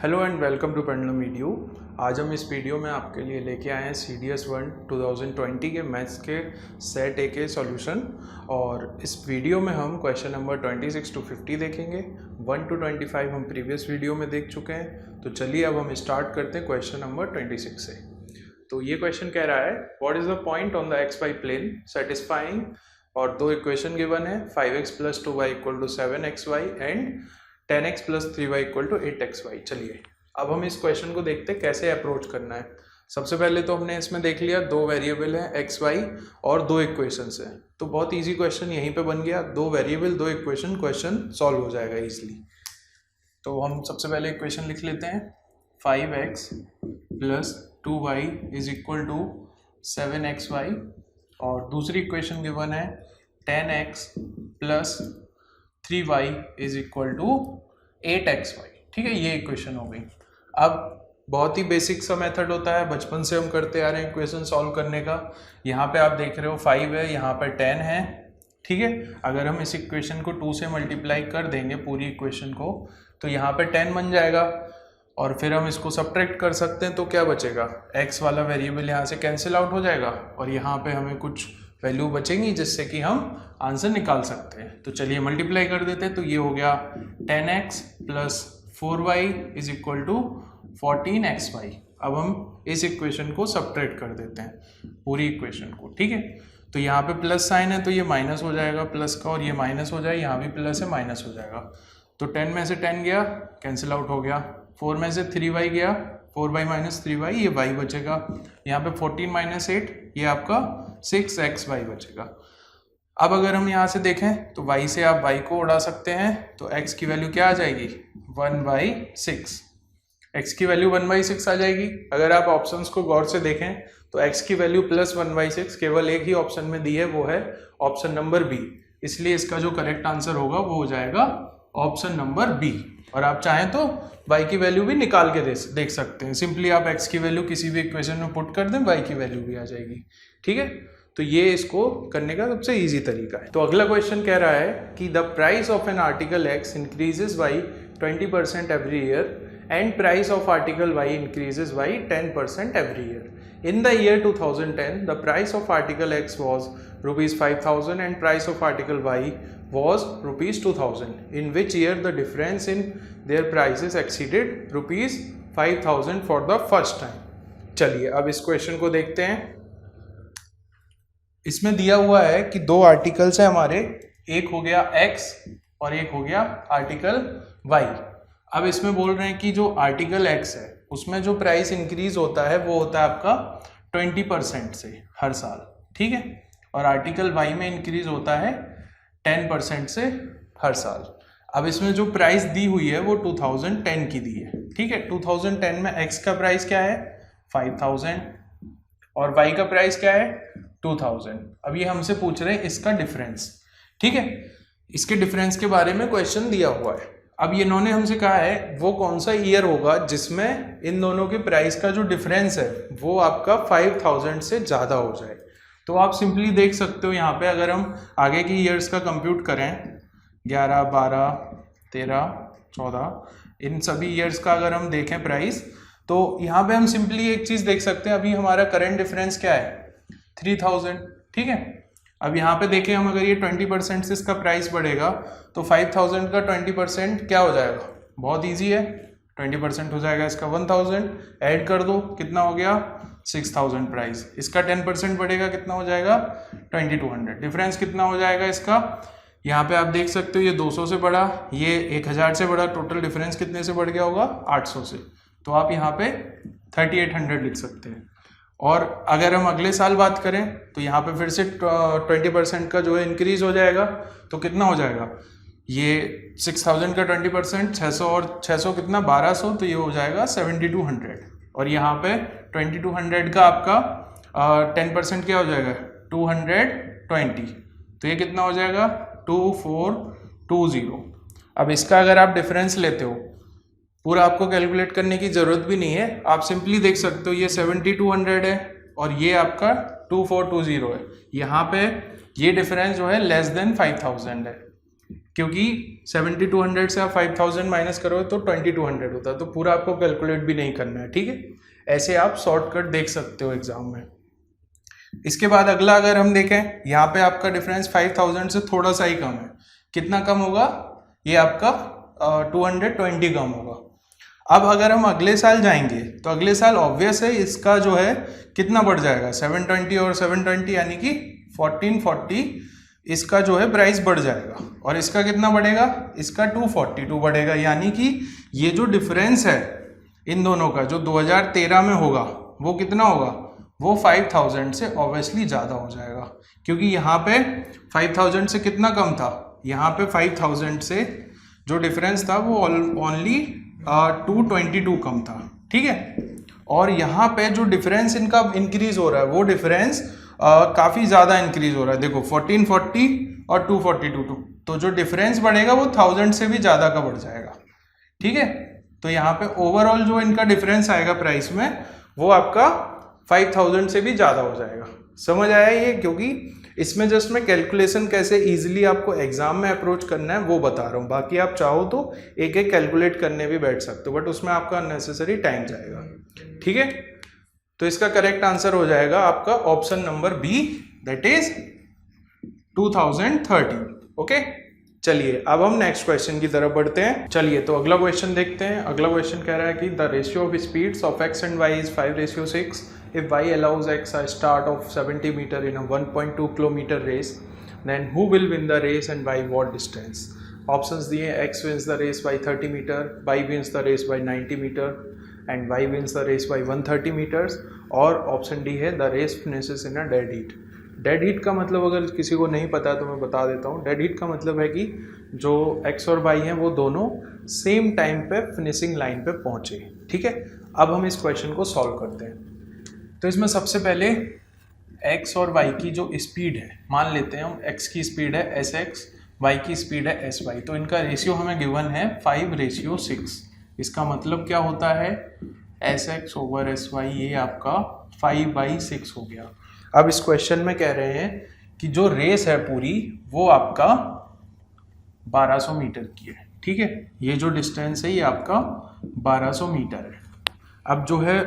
Hello and welcome to pendulum video. आज हम इस वीडियो में आपके लिए लेके आए हैं CDS 1 2020 के मैथ्स के सेट ए के सॉल्यूशन। और इस वीडियो में हम क्वेश्चन नंबर 26 to 50 देखेंगे। 1 to 25 हम प्रीवियस वीडियो में देख चुके हैं। तो चलिए अब हम स्टार्ट करते हैं क्वेश्चन नंबर 26 से। तो ये क्वेश्चन कह रहा है what is the point on the XY plane satisfying, और दो इक्वेशन गिवन है 5x + 2y = 7xy and 10x + 3y = 8xy। चलिए अब हम इस क्वेश्चन को देखते हैं कैसे अप्रोच करना है। सबसे पहले तो हमने इसमें देख लिया दो वेरिएबल हैं xy और दो इक्वेशंस हैं, तो बहुत इजी क्वेश्चन यहीं पे बन गया। दो वेरिएबल दो इक्वेशन, क्वेश्चन सॉल्व हो जाएगा इजीली। तो हम सबसे पहले इक्वेशन लिख लेते हैं 5x + 2y = 7xy, और दूसरी इक्वेशन गिवन है 10x + 3y = 8xy। ठीक है, ये इक्वेशन हो गई। अब बहुत ही बेसिक सा मेथड होता है, बचपन से हम करते आ रहे हैं इक्वेशन सॉल्व करने का। यहाँ पे आप देख रहे हो 5 है, यहाँ पर 10 है। ठीक है, अगर हम इस इक्वेशन को 2 से मल्टीप्लाई कर देंगे पूरी इक्वेशन को, तो यहाँ पे 10 बन जाएगा। और फिर हम इसको सब्ट्रैक्ट कर सकते हैं, तो क्या बचेगा, x वाला वेरिएबल यहाँ से कैंसिल आउट हो जाएगा और यहाँ पे हमें कुछ वैल्यू बचेंगी जिससे कि हम आंसर निकाल सकते हैं। तो चलिए मल्टीप्लाई कर देते हैं। तो ये हो गया 10x + 4y = 14xy। अब हम इस इक्वेशन को सब्ट्रैक्ट कर देते हैं पूरी इक्वेशन को। ठीक है, तो यहाँ पे प्लस साइन है तो ये माइनस हो जाएगा प्लस का, और ये माइनस हो जाए, यहाँ भी प्लस है माइनस हो जाएगा। तो 10 में से 10 गया, कैंसिल आउट हो गया। 4 में से 3y गया, 4y - 3y, ये y बचेगा। यहाँ पे 14 - 8, ये आपका 6xy बचेगा। अब अगर हम यहाँ से देखें तो y से आप y को उड़ा सकते हैं, तो x की वैल्यू क्या आ जाएगी, 1/6। x की वैल्यू 1/6 आ जाएगी। अगर आप ऑप्शंस को गौर से देखें तो x की वैल्यू +1/6 केवल एक ही ऑप्शन में दी है, वो है ऑप्शन नंबर बी। इसलिए इसका जो करेक्ट आंसर होगा वो हो जाएगा ऑप्शन नंबर बी। और आप चाहें तो y की वैल्यू भी निकाल के देख सकते हैं। सिंपली आप x की वैल्यू किसी भी इक्वेशन में पुट कर दें, y की वैल्यू भी आ जाएगी। ठीक है, तो ये इसको करने का सबसे इजी तरीका है। तो अगला क्वेश्चन कह रहा है कि the price of an article x increases by 20% every year and price of article y increases by 10% every year. In the year 2010 the price of article x was ₹5,000 and price of article Y was ₹2,000. In which year the difference in their prices exceeded ₹5,000 for the first time. चलिए अब इस question को देखते हैं। इसमें दिया हुआ है कि दो आर्टिकल्स हैं हमारे, एक हो गया X और एक हो गया आर्टिकल Y। अब इसमें बोल रहे हैं कि जो आर्टिकल X है उसमें जो प्राइस इंक्रीज होता है वो होता है आपका 20% से हर साल। ठीक है, और आर्टिकल Y में इंक्रीज होता है 10% से हर साल। अब इसमें जो प्राइस दी हुई है वो 2010 की दी है। ठीक है, 2010 में X का प्राइस क्या है, 5,000, और Y का प्राइस क्या है, 2,000। अब ये हमसे पूछ रहे हैं इसका डिफरेंस। ठीक है, इसके डिफरेंस के बारे में क्वेश्चन दिया हुआ है। अब ये इन्होंने हमसे कहा है वो कौन सा ईयर होगा जिसमें इन दोनों के प्राइस का जो डिफरेंस है वो आपका 5,000 से ज़्यादा हो जाए। तो आप सिंपली देख सकते हो यहाँ पे, अगर हम आगे की ईयर्स का कंप्यूट करें 11, 12, 13, 14, इन सभी ईयर्स का अगर हम देखें प्राइस, तो यहाँ पे हम सिंपली एक चीज़ देख सकते हैं। अभी हमारा करंट डिफरेंस क्या है, 3,000। ठीक है, अब यहाँ पे देखें हम, अगर ये 20% से इसका प्राइस बढ़ेगा तो 5,000 का 20% क्या हो जाएगा, बहुत ईजी है, 20% हो जाएगा इसका 1,000। ऐड कर दो, कितना हो गया, 6,000 प्राइस। इसका 10% बढ़ेगा, कितना हो जाएगा, 2,200। डिफरेंस कितना हो जाएगा इसका, यहाँ पे आप देख सकते हो ये 200 से बढ़ा, ये 1,000 से बढ़ा, टोटल डिफरेंस कितने से बढ़ गया होगा, 800 से। तो आप यहाँ पे 3,800 लिख सकते हैं। और अगर हम अगले साल बात करें तो यहाँ पे फिर से 20% का जो है इंक्रीज हो जाएगा, तो कितना हो जाएगा, ये 6,000 का 20%, 600 और 600 कितना, 1,200, तो ये हो जाएगा 7,200। और यहाँ पे 2,200 का आपका 10% क्या हो जाएगा, 220, तो ये कितना हो जाएगा, 2,420। अब इसका अगर आप डिफरेंस लेते हो, पूरा आपको कैलकुलेट करने की ज़रूरत भी नहीं है, आप सिंपली देख सकते हो ये 7,200 है और ये आपका 2,420 है। यहाँ पे ये डिफरेंस जो है लेस देन 5,000 है। क्योंकि 7200 से आप 5000 माइनस करोगे तो 2200 होता है, तो पूरा आपको कैलकुलेट भी नहीं करना है, ठीक है। ऐसे आप शॉर्टकट देख सकते हो एग्जाम में। इसके बाद अगला अगर हम देखें, यहाँ पे आपका डिफरेंस 5000 से थोड़ा सा ही कम है। कितना कम होगा? ये आपका 220 कम होगा। अब अगर हम अगले साल जाएंगे तो अगले साल ऑब्वियस है इसका जो है कितना बढ़ जाएगा, 720 और 720 यानी कि 1440 इसका जो है प्राइस बढ़ जाएगा। और इसका कितना बढ़ेगा? इसका 242 बढ़ेगा। यानी कि ये जो डिफरेंस है इन दोनों का जो 2013 में होगा वो कितना होगा? वो 5000 से ऑब्वियसली ज़्यादा हो जाएगा, क्योंकि यहाँ पे 5000 से कितना कम था? यहाँ पे 5000 से जो डिफरेंस था वो ओनली 222 कम था, ठीक है। और यहाँ पे जो डिफरेंस इनका इंक्रीज हो रहा है वो डिफरेंस काफ़ी ज़्यादा इंक्रीज हो रहा है। देखो 1440 और 242, तो जो डिफरेंस बढ़ेगा वो 1000 से भी ज़्यादा का बढ़ जाएगा, ठीक है। तो यहाँ पे ओवरऑल जो इनका डिफरेंस आएगा प्राइस में वो आपका 5000 से भी ज़्यादा हो जाएगा। समझ आया ये? क्योंकि इसमें जस्ट मैं कैलकुलेशन कैसे इजीली आपको एग्जाम में अप्रोच करना है वो बता रहा हूँ। बाकी आप चाहो तो एक एक कैलकुलेट करने भी बैठ सकते हो, बट उसमें आपका अननेसेसरी टाइम जाएगा, ठीक है। तो इसका करेक्ट आंसर हो जाएगा आपका option number B, that is 2013। Okay, चलिए अब हम नेक्स्ट क्वेश्चन की तरफ बढ़ते हैं। चलिए तो अगला क्वेश्चन देखते हैं। अगला क्वेश्चन कह रहा है कि the ratio of speeds of x and y is 5:6 if y allows x a start of 70 meter in a 1.2 kilometer race, then who will win the race and by what distance? Options दिए, x wins the race by 30 meter, y wins the race by 90 meter and y wins the race by 130 meters, और option D है the race finishes in a dead heat। Dead heat का मतलब अगर किसी को नहीं पता तो मैं बता देता हूँ। डेड हीट का मतलब है कि जो x और y हैं वो दोनों सेम टाइम पे फिनिशिंग लाइन पे पहुँचे, ठीक है। अब हम इस क्वेश्चन को सॉल्व करते हैं। तो इसमें सबसे पहले x और y की जो स्पीड है, मान लेते हैं हम x की स्पीड है sx, y की स्पीड है sy, तो इनका रेशियो हमें गिवन है 5:6। इसका मतलब क्या होता है? sx ओवर sy, ये आपका 5/6 हो गया। अब इस क्वेश्चन में कह रहे हैं कि जो रेस है पूरी वो आपका 1200 मीटर की है, ठीक है। ये जो डिस्टेंस है ये आपका 1200 मीटर है। अब जो है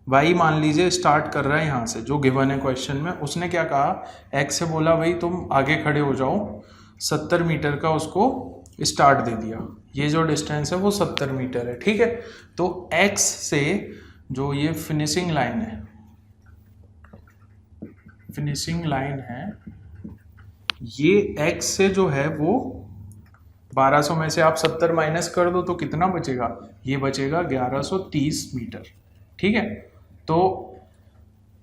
भाई मान लीजिए स्टार्ट कर रहा है यहाँ से, जो गिवन है क्वेश्चन में, उसने क्या कहा, एक्स से बोला भाई तुम आगे खड़े हो जाओ, 70 मीटर का उसको स्टार्ट दे दिया। ये जो डिस्टेंस है वो 70 मीटर है, ठीक है। तो एक्स से जो ये फिनिशिंग लाइन है, ये x से जो है वो 1200 में से आप 70 माइनस कर दो तो कितना बचेगा? ये बचेगा 1130 मीटर, ठीक है। तो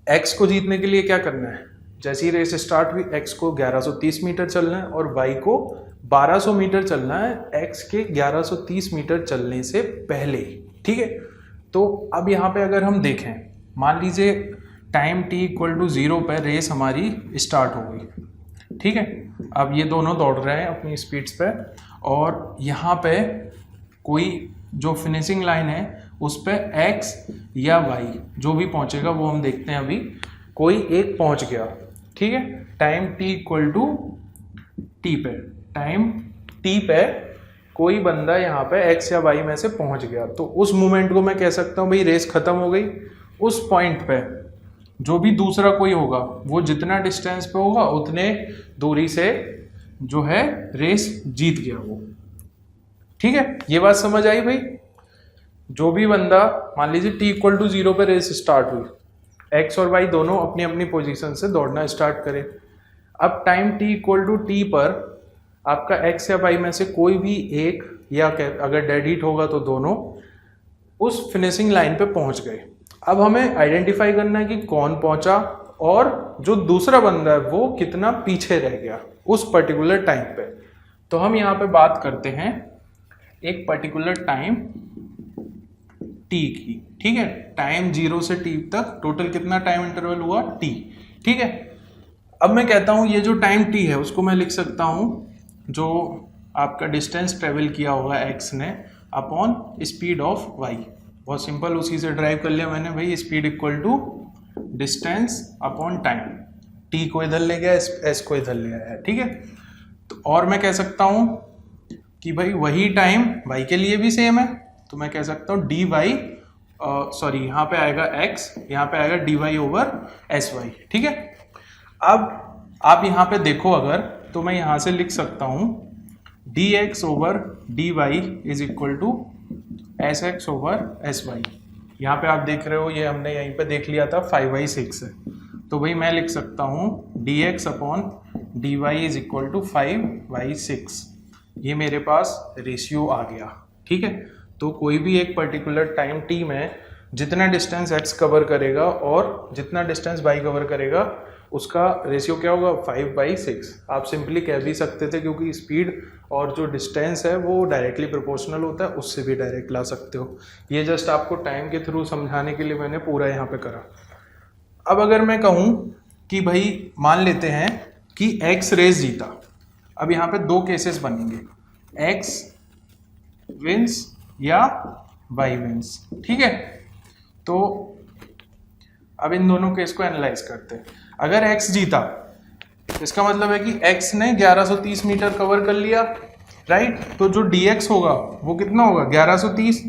x को जीतने के लिए क्या करना है? जैसी रेस स्टार्ट हुई x को 1130 मीटर चलना है और y को 1200 मीटर चलना है x के 1130 मीटर चलने से पहले, ठीक है। तो अब यहाँ पे अगर हम देखें, मान लीजिए टाइम t = 0 पर रेस हमारी स्टार्ट हो गई, ठीक है। अब ये दोनों दौड़ रहे हैं अपनी स्पीड्स पे, और यहाँ पे कोई जो फिनिशिंग लाइन है उस पे x या y जो भी पहुँचेगा वो हम देखते हैं। अभी कोई एक पहुँच गया, ठीक है, टाइम t = t पे, टाइम t पे कोई बंदा यहाँ पे x या y में से पहुँच गया, तो उस मोमेंट को मैं कह सकता हूँ भाई रेस खत्म हो गई। उस पॉइंट पे जो भी दूसरा कोई होगा वो जितना डिस्टेंस पे होगा उतने दूरी से जो है रेस जीत गया वो, ठीक है। ये बात समझ आई भाई? जो भी बंदा, मान लीजिए t = 0 पे रेस स्टार्ट हुई, x और y दोनों अपनी अपनी पोजीशन से दौड़ना स्टार्ट करें। अब टाइम t = t पर आपका x या y में से कोई भी एक, या अगर डेड हीट होगा तो दोनों उस फिनिशिंग लाइन पे पहुंच गए। अब हमें आइडेंटिफाई करना है कि कौन पहुंचा और जो दूसरा बंदा है वो कितना पीछे रह गया उस पर्टिकुलर टाइम पे। तो हम यहाँ पे बात करते हैं एक पर्टिकुलर टाइम t की, ठीक है। टाइम 0 से t तक टोटल कितना टाइम इंटरवल हुआ? t, ठीक है। अब मैं कहता हूँ ये जो टाइम t है उसको मैं लिख सकता हूँ जो आपका डिस्टेंस ट्रेवल किया होगा x ने अपॉन स्पीड ऑफ y। बहुत सिंपल, उसी से ड्राइव कर लिया मैंने भाई, speed = distance upon time. t को इधर ले गया, s को इधर ले आया, ठीक है। तो और मैं कह सकता हूँ कि भाई वही टाइम y के लिए भी सेम है, तो मैं कह सकता हूँ dy सॉरी यहाँ पे आएगा x, यहाँ पे आएगा dy ओवर sy। ठीक है, अब आप यहाँ पे देखो अगर, तो मैं यहाँ से लिख सकता हूँ dx over dy is equal to sx over sy। यहाँ पे आप देख रहे हो, ये हमने यहीं पे देख लिया था 5/6 है, तो भाई मैं लिख सकता हूँ dx upon dy is equal to 5/6। ये मेरे पास रेशियो आ गया। ठीक है, तो कोई भी एक पर्टिकुलर टाइम t में जितना डिस्टेंस x कवर करेगा और जितना डिस्टेंस y कवर करेगा, उसका रेशियो क्या होगा 5/6। आप सिंपली कह भी सकते थे, क्योंकि स्पीड और जो डिस्टेंस है वो डायरेक्टली प्रोपोर्शनल होता है, उससे भी डायरेक्ट ला सकते हो। ये जस्ट आपको टाइम के थ्रू समझाने के लिए मैंने पूरा यहाँ पे करा। अब अगर मैं कहूँ कि भाई मान लेते हैं कि x रेस जीता, अब यहाँ पे दो केसेस बनेंगे, x विंस या y विंस। ठीक है, तो अब इन दोनों केस को एनालाइज करते हैं। अगर x जीता, इसका मतलब है कि x ने 1130 मीटर कवर कर लिया, राइट। तो जो dx होगा वो कितना होगा 1130,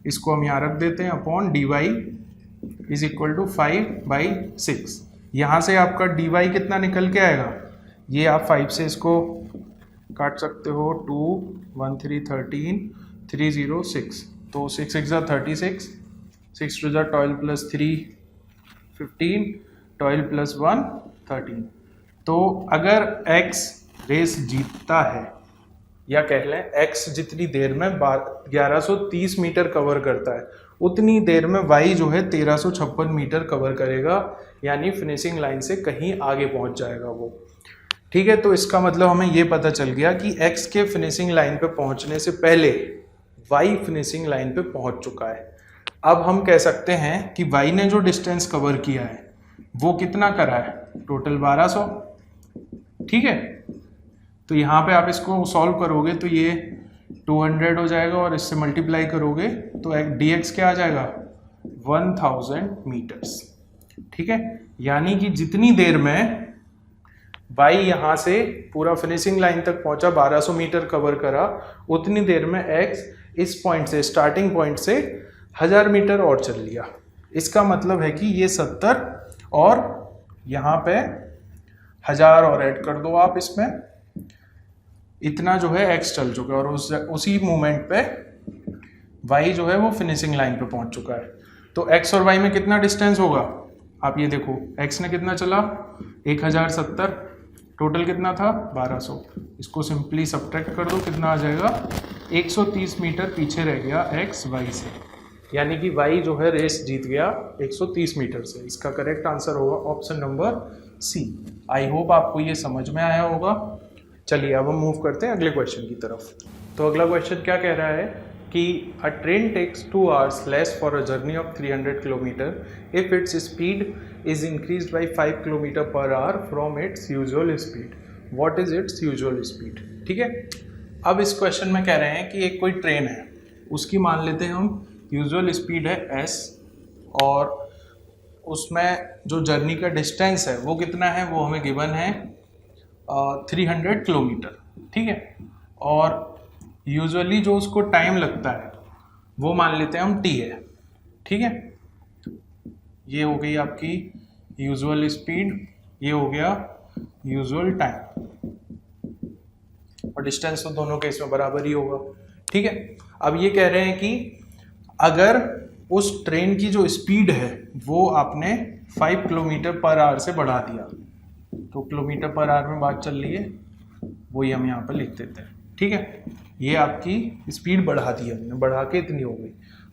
इसको हम यहाँ रख देते हैं upon dy is equal to 5/6। यहाँ से आपका dy कितना निकल के आएगा, ये आप 5 से इसको काट सकते हो, 2 1 3 13 3 0 6, तो 6 6 36, 6 2 12 प्लस 3 15, 12 प्लस 1 13। तो अगर x रेस जीतता है, या कह लें x जितनी देर में 1130 मीटर कवर करता है, उतनी देर में y जो है 1356 मीटर कवर करेगा, यानी फिनिशिंग लाइन से कहीं आगे पहुंच जाएगा वो। ठीक है, तो इसका मतलब हमें ये पता चल गया कि x के फिनिशिंग लाइन पे पहुंचने से पहले y फिनिशिंग लाइन पे पहुंच चुका है। अब हम कह सकते हैं कि y ने जो डिस्टेंस कवर किया है वो कितना करा है, टोटल 1200। ठीक है, तो यहाँ पे आप इसको सॉल्व करोगे तो ये 200 हो जाएगा, और इससे मल्टीप्लाई करोगे तो dx क्या आ जाएगा 1000 मीटर्स। ठीक है, यानी कि जितनी देर में y यहाँ से पूरा फिनिशिंग लाइन तक पहुंचा, 1200 मीटर कवर करा, उतनी देर में x इस पॉइंट से, स्टार्टिंग पॉइंट से 1000 मीटर और चल लिया। इसका मतलब है कि ये 70 और यहाँ पे 1000 और ऐड कर दो आप इसमें, इतना जो है x चल चुका है, और उसी मोमेंट पे y जो है वो फिनिशिंग लाइन पे पहुंच चुका है। तो x और y में कितना डिस्टेंस होगा, आप ये देखो, x ने कितना चला 1070, टोटल कितना था 1200, इसको सिंपली सब्ट्रैक्ट कर दो, कितना आ जाएगा 130 मीटर पीछे रह गया x y से, यानी कि y जो है रेस जीत गया 130 मीटर से। इसका करेक्ट आंसर होगा option number C. I hope आपको ये समझ में आया होगा। चलिए अब हम मूव करते हैं अगले क्वेश्चन की तरफ। तो अगला क्वेश्चन क्या कह रहा है कि a train takes 2 hours less for a journey of 300 kilometre if its speed is increased by 5 kilometre per hour from its usual speed, what is its usual speed. ठीक है, अब इस क्वेश्चन में कह रहे हैं कि एक कोई ट्रेन है, उसकी मान लेते हैं हम यूजुअल स्पीड है s, और उसमें जो जर्नी का डिस्टेंस है वो कितना है, वो हमें गिवन है 300 किलोमीटर। ठीक है, और यूजुअली जो उसको टाइम लगता है वो मान लेते हैं हम t है। ठीक है, ये हो गई आपकी यूजुअल स्पीड, ये हो गया यूजुअल टाइम, और डिस्टेंस तो दोनों केस में बराबर ही होगा। ठीक है, अब ये कह रहे हैं कि अगर उस ट्रेन की जो स्पीड है वो आपने 5 किलोमीटर पर आवर से बढ़ा दिया, तो किलोमीटर पर आवर में बात चल रही है, वही हम यहाँ पर लिख देते हैं। ठीक है, ये आपकी स्पीड बढ़ा दी हमने, बढ़ा के इतनी हो गई,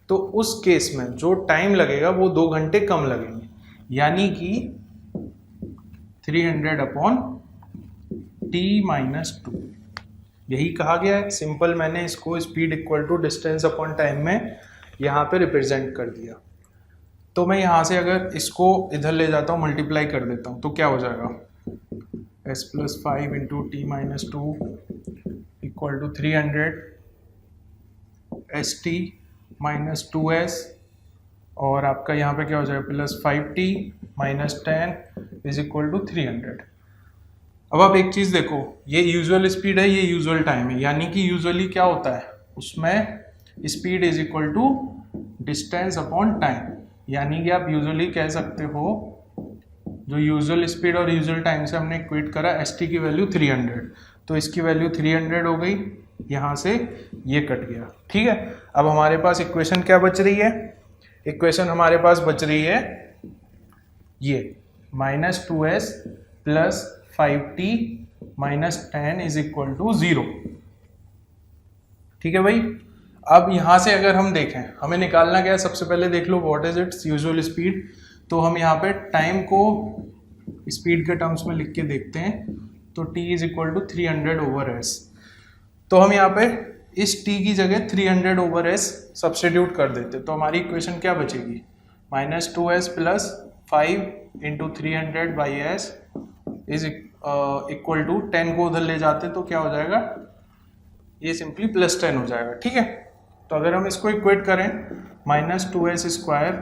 तो उस केस में जो टाइम लगेगा वो 2 घंटे कम लगेंगे, यानी कि 300 अपॉन t-2। यही कहा गया है, सिंपल मैंने इसको speed equal to distance upon time में यहाँ पे रिप्रेजेंट कर दिया। तो मैं यहाँ से अगर इसको इधर ले जाता हूँ, मल्टीप्लाई कर देता हूँ, तो क्या हो जाएगा s + 5 × t-2 equal to 300 st - 2s, और आपका यहाँ पे क्या हो जाएगा +5t - 10 इज इक्वल टू 300। अब आप एक चीज़ देखो, ये यूजुअल स्पीड है, ये यूजुअल टाइम है, यानी कि यूजुअली क्या होता है उसमें speed is equal to distance upon time, यानी कि आप यूजुअली कह सकते हो जो यूजुअल स्पीड और यूजुअल टाइम से हमने इक्वेट करा एस टी की वैल्यू 300, तो इसकी वैल्यू 300 हो गई, यहाँ से ये कट गया। ठीक है, अब हमारे पास इक्वेशन क्या बच रही है, इक्वेशन हमारे पास बच रही है ये -2s plus 5t minus 10 is equal to 0। ठीक है भाई, अब यहाँ से अगर हम देखें हमें निकालना क्या है, सबसे पहले देख लो what is its usual speed, तो हम यहाँ पे टाइम को स्पीड के टर्म्स में लिख के देखते हैं, तो t is equal to 300 over s, तो हम यहाँ पे इस t की जगह 300 ओवर s सब्स्टिट्यूट कर देते, तो हमारी इक्वेशन क्या बचेगी, -2s plus 5 into 300 by s is equal to 10 को उधर ले जाते तो क्या हो जाएगा, ये सिंपली +10 हो जाएगा। ठीक है, तो अगर हम इसको इक्वेट करें -2s square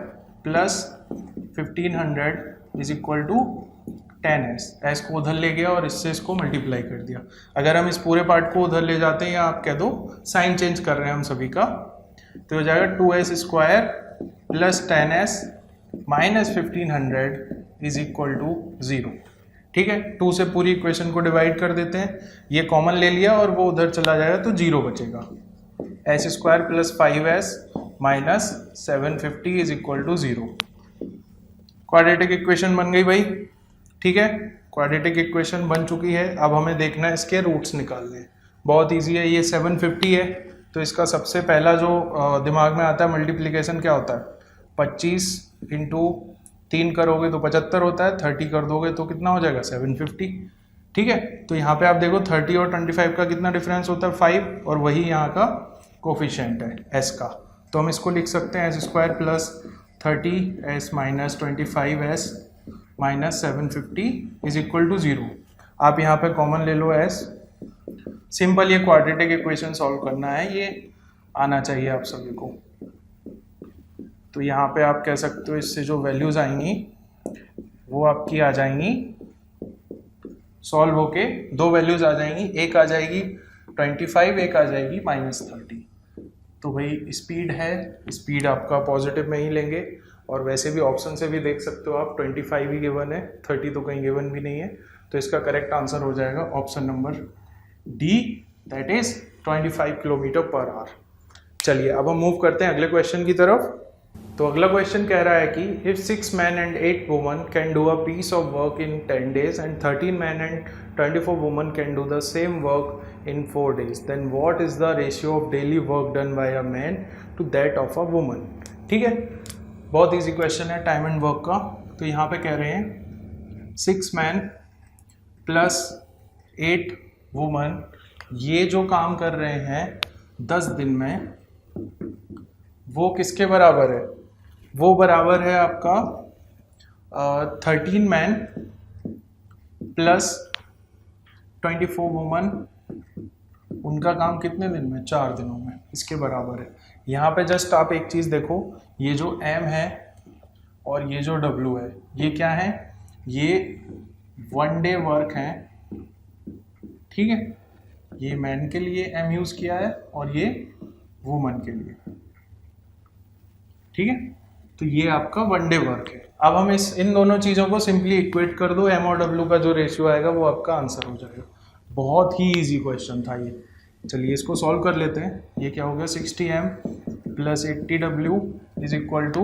plus 1500 is equal to 10s, s को उधर ले गया और इससे इसको मल्टीप्लाई कर दिया। अगर हम इस पूरे पार्ट को उधर ले जाते हैं, या आप कह दो साइन चेंज कर रहे हैं हम सभी का, तो हो जाएगा 2s square plus 10s minus 1500 is equal to 0। ठीक है, 2 से पूरी इक्वेशन को डिवाइड कर देते हैं, ये कॉमन ले लिया और वो उधर चला जाएगा तो 0 बचेगा, s square plus 5s minus 750 is equal to 0। Quadratic equation बन गई भाई। ठीक है, क्वाड्रेटिक इक्वेशन बन चुकी है, अब हमें देखना है इसके रूट्स निकालने हैं। बहुत इजी है, ये 750 है तो इसका सबसे पहला जो दिमाग में आता है मल्टीप्लिकेशन क्या होता है, 25 इंटू 3 करोगे तो 75 होता है, 30 कर दोगे तो कितना हो जाएगा 750। ठीक है, तो यहाँ पे आप देखो 30 और 25 का कितना डिफरेंस होता है 5, और वही यहाँ का कोफिशिएंट है s का, तो हम इसको लिख सकते हैं s square plus 30s minus 25s minus 750 is equal to 0। आप यहाँ पे कॉमन ले लो s, सिंपल ये क्वाड्रेटिक इक्वेशन सॉल्व करना है, ये आना चाहिए आप सभी को। तो यहाँ पे आप कह सकते हो इससे जो वैल्यूज आएंगी वो आपकी आ जाएंगी, सॉल्व होके दो वैल्यूज आ जाएंगी, एक आ जाएगी 25, एक आ जाएगी -30। तो भाई स्पीड है, स्पीड आपका पॉजिटिव में ही लेंगे, और वैसे भी ऑप्शन से भी देख सकते हो आप 25 ही गिवन है, 30 तो कहीं गिवन भी नहीं है, तो इसका करेक्ट आंसर हो जाएगा option number D, that is 25 kilometre per our. चलिए अब हम मूव करते हैं अगले क्वेश्चन की तरफ। तो अगला क्वेश्चन कह रहा है कि if 6 men and 8 women can do a piece of work in 10 days and 13 men and 24 women can do the same work in 4 days, then what is the ratio of daily work done by a man to that of a woman. ठीक है, बहुत easy question है time and work का। तो यहाँ पे कह रहे हैं 6 मैन प्लस 8 वुमन, ये जो काम कर रहे हैं 10 दिन में, वो किसके बराबर है, वो बराबर है आपका 13 मैन प्लस 24 वुमन, उनका काम कितने दिन में, 4 दिनों में, इसके बराबर है। यहाँ पे जस्ट आप एक चीज़ देखो, ये जो m है और ये जो w है, ये क्या है, ये 1 डे वर्क है। ठीक है, ये मैन के लिए m यूज़ किया है और ये वुमन के लिए। ठीक है, तो ये आपका 1 डे वर्क है। अब हम इन दोनों चीज़ों को सिंपली इक्वेट कर दो, m और w का जो रेशियो आएगा वो आपका आंसर हो जाएगा। बहुत ही इजी क्वेश्चन था ये। चलिए इसको सॉल्व कर लेते हैं। ये क्या हो गया, 60m plus 80w is equal to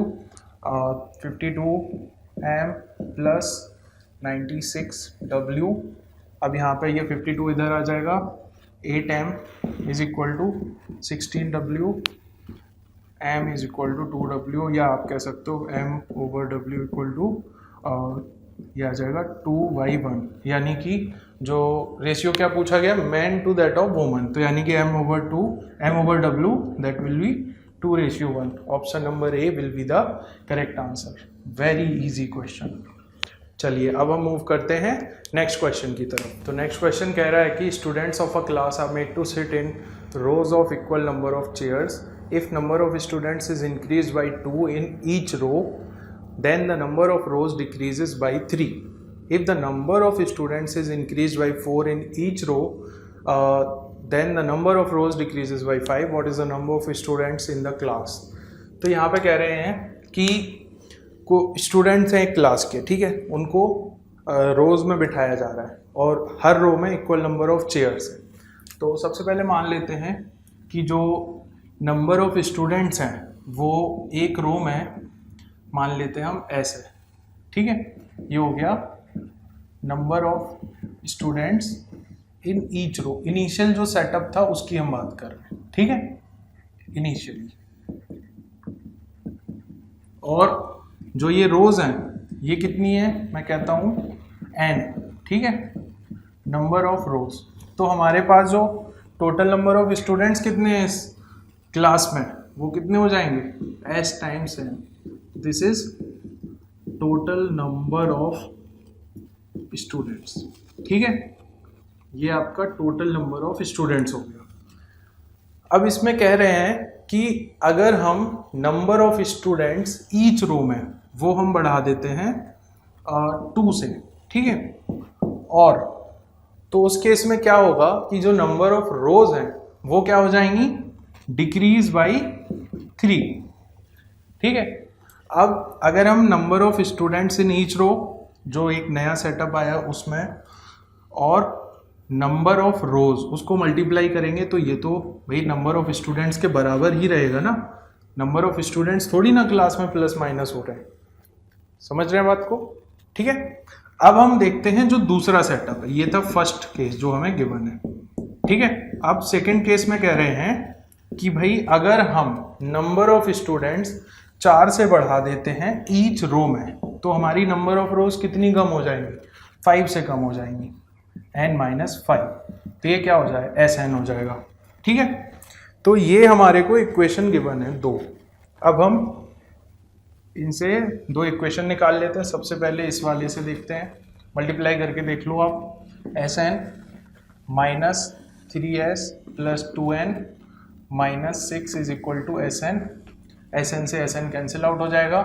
52m plus 96w। अब यहाँ पे ये 52 इधर आ जाएगा, 8m is equal to 16w, m is equal to 2w, या आप कह सकते हो m over w equal to यह आ जाएगा 2/1, यानी कि जो रेशियो क्या पूछा गया, man to that of woman, तो यानी कि m over w that will be 2:1। Option number A will be the correct answer. Very easy question. चलिए अब हम मूव करते हैं नेक्स्ट क्वेश्चन की तरफ। तो नेक्स्ट क्वेश्चन कह रहा है कि students of a class are made to sit in rows of equal number of chairs. If number of students is increased by 2 in each row, then the number of rows decreases by 3. if the number of students is increased by 4 in each row, then the number of rows decreases by 5. What is the number of students in the class? तो यहाँ पे कह रहे हैं कि को students हैं एक क्लास के, ठीक है, उनको रोज में बिठाया जा रहा है और हर रो में इक्वल नंबर ऑफ चेयर्स है। तो सबसे पहले मान लेते हैं कि जो नंबर ऑफ स्टूडेंट्स हैं वो एक रो में मान लेते हैं हम ऐसे, ठीक है, ये हो गया number of students in each row. Initial जो सेटअप था उसकी हम बात कर रहे हैं, ठीक है, इनिशियली। और जो ये रोज हैं ये कितनी है, मैं कहता हूँ n, ठीक है, नंबर ऑफ रोज। तो हमारे पास जो टोटल नंबर ऑफ स्टूडेंट्स कितने हैं इस क्लास में, वो कितने हो जाएंगे, s times n। This is total number of students, ठीक है, ये आपका टोटल नंबर ऑफ स्टूडेंट्स हो गया। अब इसमें कह रहे हैं कि अगर हम number of students each row में वो हम बढ़ा देते हैं 2 से, ठीक है, और तो उस केस में क्या होगा कि जो नंबर ऑफ रोज हैं वो क्या हो जाएंगी, डिक्रीज बाई 3, ठीक है। अब अगर हम number of students in each row, जो एक नया सेटअप आया उसमें, और नंबर ऑफ रोज उसको मल्टीप्लाई करेंगे तो ये तो भाई नंबर ऑफ स्टूडेंट्स के बराबर ही रहेगा ना। नंबर ऑफ स्टूडेंट्स थोड़ी ना क्लास में प्लस माइनस हो रहे हैं, समझ रहे हैं बात को, ठीक है। अब हम देखते हैं जो दूसरा सेटअप है, ये था फर्स्ट केस जो हमें गिवन है, ठीक है। अब सेकंड केस में कह रहे हैं कि भाई अगर हम नंबर ऑफ स्टूडेंट्स 4 से बढ़ा देते हैं ईच रो में, तो हमारी नंबर ऑफ रोज कितनी कम हो जाएंगी, 5 से कम हो जाएंगी, n-5। तो ये क्या हो जाए, Sn हो जाएगा, ठीक है। तो ये हमारे को इक्वेशन गिवन है 2। अब हम इनसे 2 इक्वेशन निकाल लेते हैं। सबसे पहले इस वाले से देखते हैं, मल्टीप्लाई करके देख लो आप, Sn -3s + 2n - 6 is equal to Sn। Sn से Sn कैंसिल आउट हो जाएगा,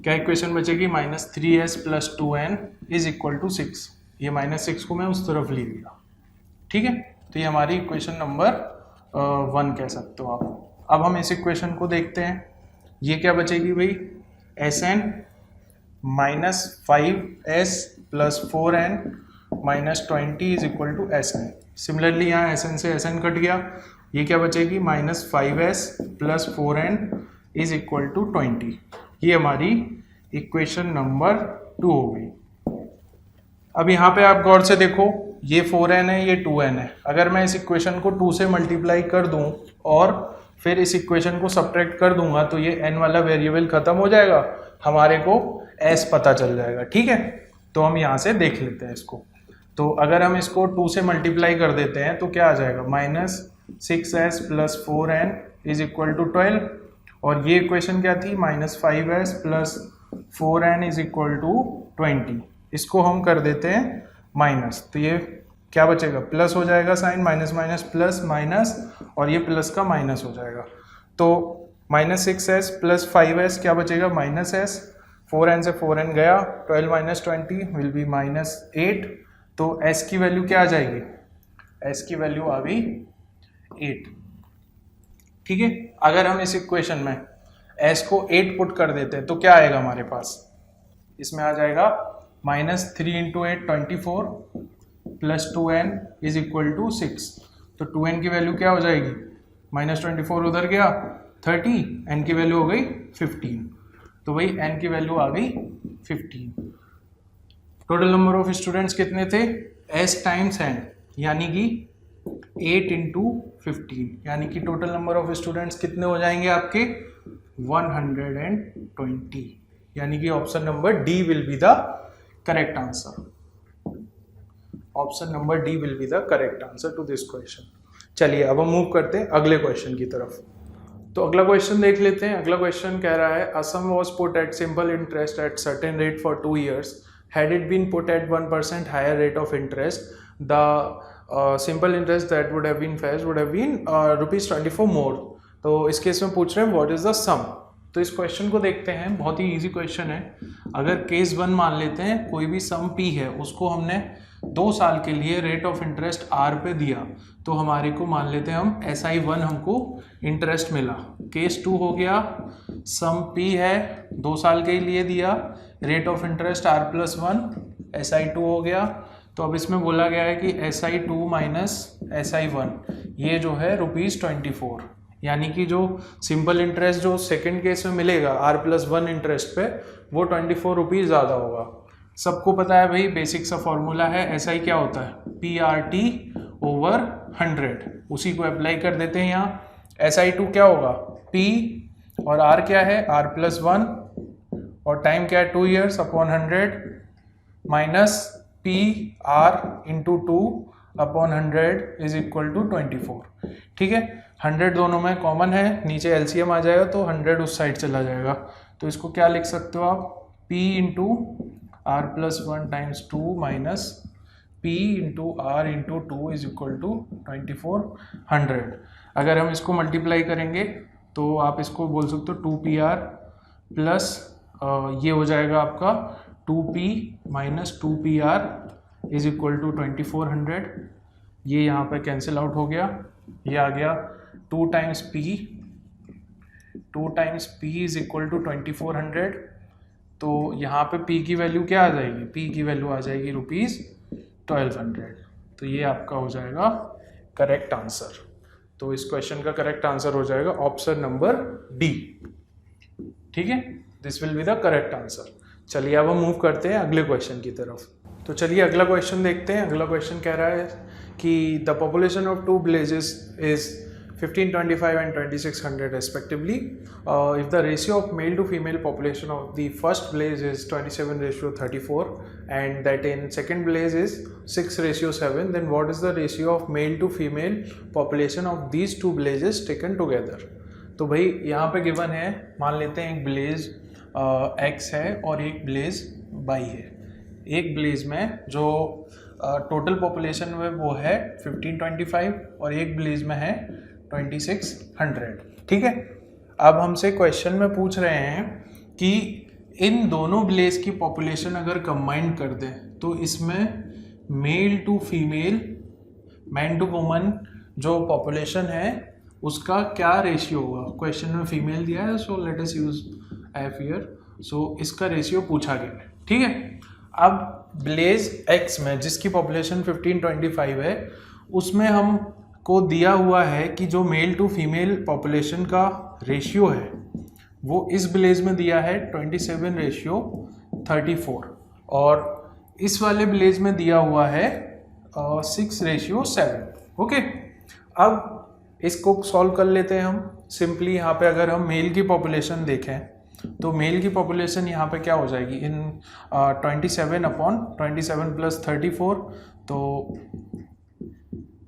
क्या इक्वेशन बचेगी, -3s + 2n is equal to 6। ये -6 को मैं उस तरफ ले गया, ठीक है। तो ये हमारी इक्वेशन नंबर 1 कह सकते हो आप। अब हम इस इक्वेशन को देखते हैं, ये क्या बचेगी भाई, Sn -5s + 4n - 20 is equal to Sn। Similarly यहाँ Sn से Sn कट गया, ये क्या बचेगी, -5s + 4n is equal to 20। ये हमारी इक्वेशन नंबर 2 हो गई। अब यहाँ पे आप गौर से देखो, ये 4n है, ये 2n है। अगर मैं इस इक्वेशन को 2 से मल्टीप्लाई कर दूं और फिर इस इक्वेशन को सब्ट्रैक्ट कर दूंगा तो ये n वाला वेरिएबल खत्म हो जाएगा, हमारे को s पता चल जाएगा, ठीक है। तो हम यहाँ से देख लेते हैं इसको। तो अगर हम इसको 2 से मल्टीप्लाई कर देते हैं तो क्या आ जाएगा, -6s + 4n is equal to 12। और ये इक्वेशन क्या थी, -5s + 4n is equal to 20। इसको हम कर देते हैं माइनस, तो ये क्या बचेगा, प्लस हो जाएगा sign, minus minus plus minus, और ये प्लस का माइनस हो जाएगा। तो -6s + 5s क्या बचेगा, -s, 4n से 4n गया, 12 - 20 विल बी -8। तो s की वैल्यू क्या आ जाएगी, s की वैल्यू आ गई 8, ठीक है। अगर हम इस इक्वेशन में s को 8 पुट कर देते हैं तो क्या आएगा हमारे पास, इसमें आ जाएगा -3 × 8 24 + 2n इज इक्वल टू 6। तो 2n की वैल्यू क्या हो जाएगी, -24 उधर गया 30, n की वैल्यू हो गई 15। तो भाई n की वैल्यू आ गई 15। टोटल नंबर ऑफ स्टूडेंट्स कितने थे, s टाइम्स n, यानी कि 8 × 15, यानी कि टोटल नंबर ऑफ स्टूडेंट्स कितने हो जाएंगे आपके 120, यानी कि option number D will be the correct answer. Option number D will be the correct answer to this question. चलिए अब हम मूव करते हैं अगले क्वेश्चन की तरफ। तो अगला क्वेश्चन देख लेते हैं। अगला क्वेश्चन कह रहा है, a sum was put at simple interest at certain rate for 2 years. Had it been put at 1% higher rate of interest, the simple interest that would have been fetched would have been ₹24 more. तो इस case में पूछ रहे हैं what is the सम। तो इस question को देखते हैं, बहुत ही इजी क्वेश्चन है। अगर केस 1 मान लेते हैं, कोई भी सम P है उसको हमने 2 साल के लिए रेट ऑफ इंटरेस्ट R पे दिया, तो हमारे को मान लेते हैं हम SI1 हमको इंटरेस्ट मिला। केस 2 हो गया, सम P है 2 साल के लिए दिया, rate of interest R+1, SI2 हो गया। तो अब इसमें बोला गया है कि SI2 माइनस SI1 ये जो है ₹24, यानी कि जो सिंपल इंटरेस्ट जो सेकंड केस में मिलेगा R+1 इंटरेस्ट पे, वो ₹24 ज़्यादा होगा। सबको पता है भाई, बेसिक सा फॉर्मूला है, SI क्या होता है PRT/100, उसी को अप्लाई कर देते हैं यहाँ। SI2 क्या होगा, P और R क्या है R+1 और टाइम क्या है 2 years upon 100 minus PR into 2 upon 100 is equal to 24। ठीक है, 100 दोनों में कॉमन है, नीचे LCM आ जाएगा तो 100 उस साइड चला जाएगा। तो इसको क्या लिख सकते हो आप, P into R+1 times 2 minus P into R into 2 is equal to 2400। अगर हम इसको मल्टीप्लाई करेंगे तो आप इसको बोल सकते हो 2PR प्लस ये हो जाएगा आपका 2P minus 2PR is equal to 2400। ये यहाँ पे कैंसिल आउट हो गया, ये आ गया 2 times P is equal to 2400। तो यहाँ पे P की वैल्यू क्या आ जाएगी, P की वैल्यू आ जाएगी ₹1200। तो ये आपका हो जाएगा करेक्ट आंसर। तो इस क्वेश्चन का करेक्ट आंसर हो जाएगा ऑप्शन नंबर डी। ठीक है, this will be the correct answer. चलिए अब हम मूव करते हैं अगले क्वेश्चन की तरफ। तो चलिए अगला क्वेश्चन देखते हैं। अगला क्वेश्चन कह रहा है कि the population of 2 villages is 1525 and 2600 respectively. If the ratio of male to female population of the first village is 27:34 and that in second village is 6:7, then what is the ratio of male to female population of these 2 villages taken together? तो भाई यहाँ पे given है, मान लेते हैं एक village X है और एक विलेज Y है। एक विलेज में जो टोटल पॉपुलेशन में वो है 1525 और एक विलेज में है 2600। ठीक है, अब हमसे क्वेश्चन में पूछ रहे हैं कि इन दोनों विलेज की पॉपुलेशन अगर कंबाइन कर दें तो इसमें male to female, man to woman जो पॉपुलेशन है उसका क्या रेशियो होगा। क्वेश्चन में फीमेल दिया है, so let us use F here. So इसका रेशियो पूछा गया है। ठीक है, अब विलेज एक्स में जिसकी पॉपुलेशन 1525 है उसमें हम को दिया हुआ है कि जो मेल टू फीमेल पॉपुलेशन का रेशियो है वो इस विलेज में दिया है 27:34 और इस वाले विलेज में दिया हुआ है 6:7। ओके, अब इसको सॉल्व कर लेते हैं हम सिंपली। यहाँ पे अगर हम मेल की पॉपुलेशन देखें तो मेल की पॉपुलेशन यहाँ पे क्या हो जाएगी, इन 27/27 प्लस 34, तो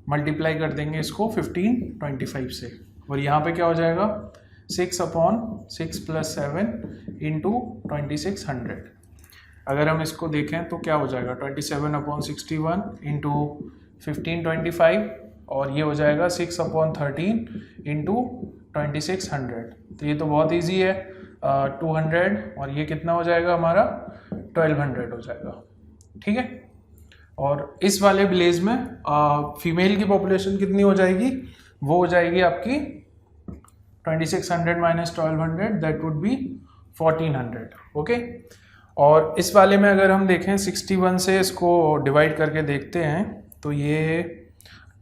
मल्टीप्लाई कर देंगे इसको 1525 से, और यहाँ पे क्या हो जाएगा 6/6 प्लस 7 इंटू 2600। अगर हम इसको देखें तो क्या हो जाएगा 27/61 इंटू 1525 और ये हो जाएगा 6/13 इंटू 2600। तो ये तो बहुत इजी है, 200 और ये कितना हो जाएगा हमारा 1200 हो जाएगा। ठीक है, और इस वाले विलेज में फीमेल की पॉपुलेशन कितनी हो जाएगी, वो हो जाएगी आपकी 2600 minus 1200, that would be 1400। Okay, और इस वाले में अगर हम देखें 61 से इसको डिवाइड करके देखते हैं तो ये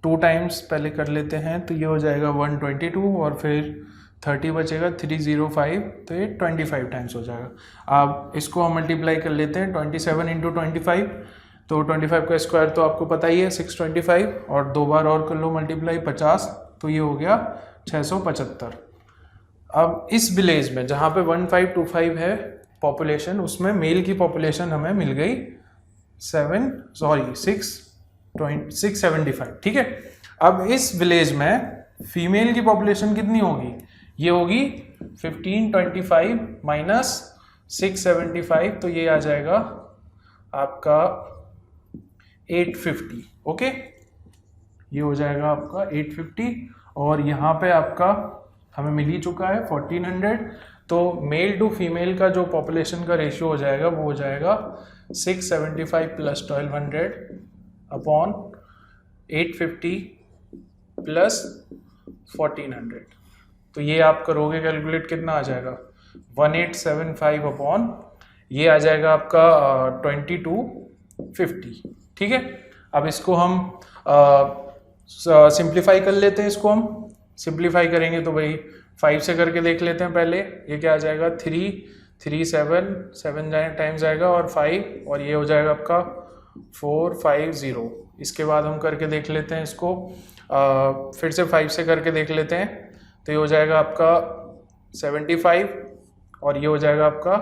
2 टाइम्स पहले कर लेते हैं, तो ये हो जाएगा 122 और फिर 30 बचेगा 305, तो ये 25 टाइम्स हो जाएगा। अब इसको हम मल्टीप्लाई कर लेते हैं 27 इंटू 25, तो 25 का स्क्वायर तो आपको पता ही है 625, और 2 बार और कर लो मल्टीप्लाई 50, तो ये हो गया 675। अब इस विलेज में जहाँ पे 1525 है पॉपुलेशन, उसमें मेल की पॉपुलेशन हमें मिल गई 675। ठीक है, अब इस विलेज में फीमेल की पॉपुलेशन कितनी होगी, ये होगी 1525 माइनस 675, तो ये आ जाएगा आपका 850। ओके, ये हो जाएगा आपका 850, और यहाँ पे आपका हमें मिल ही चुका है 1400, तो मेल टू फीमेल का जो पॉपुलेशन का रेशियो हो जाएगा वो हो जाएगा 675 प्लस 1200 अपॉन 850 प्लस 1400। तो ये आप करोगे कैलकुलेट, कितना आ जाएगा 1875 अपॉन ये आ जाएगा आपका 2250। ठीक है, अब इसको हम सिंप्लीफाई कर लेते हैं। इसको हम सिंप्लीफाई करेंगे तो भाई 5 से करके देख लेते हैं पहले। ये क्या आ जाएगा 7 टाइम्स आएगा और 5 और ये हो जाएगा आपका 450। इसके बाद हम करके देख लेते हैं इसको, फिर से 5 से करके देख लेते हैं। तो ये हो जाएगा आपका 75 और ये हो जाएगा आपका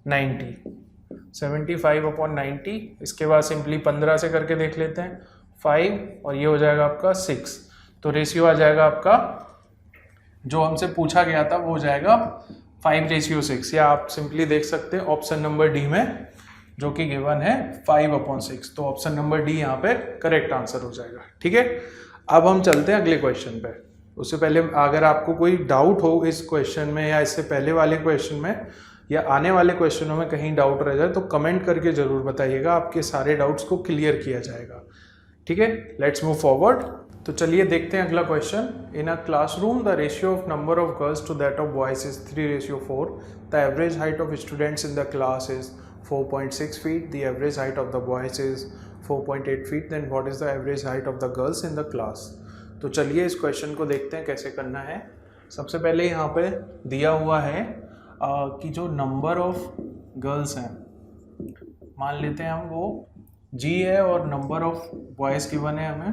90, 75 अपॉन 90। इसके बाद सिंपली 15 से करके देख लेते हैं 5 और ये हो जाएगा आपका 6। तो रेशियो आ जाएगा आपका जो हमसे पूछा गया था वो हो जाएगा 5:6, या आप सिंपली देख सकते हैं ऑप्शन नंबर डी में जो कि गिवन है 5/6। तो ऑप्शन नंबर डी यहाँ पे करेक्ट आंसर हो जाएगा। ठीक है, अब हम चलते हैं अगले क्वेश्चन पे। उससे पहले अगर आपको कोई डाउट हो इस क्वेश्चन में या इससे पहले वाले क्वेश्चन में या आने वाले क्वेश्चनों में कहीं डाउट रह जाए तो कमेंट करके जरूर बताइएगा, आपके सारे डाउट्स को क्लियर किया जाएगा। ठीक है, लेट्स मूव फॉरवर्ड। तो चलिए देखते हैं अगला question. In a classroom the ratio of number of girls to that of boys is 3:4। The average height of students in the class is 4.6 feet. The average height of the boys is 4.8 feet. Then what is the average height of the girls in the class? तो चलिए इस question को देखते हैं कैसे करना है। सबसे पहले यहाँ पे दिया हुआ है कि जो नंबर ऑफ गर्ल्स हैं मान लेते हैं हम वो G है और नंबर ऑफ बॉयज़ गिवन है हमें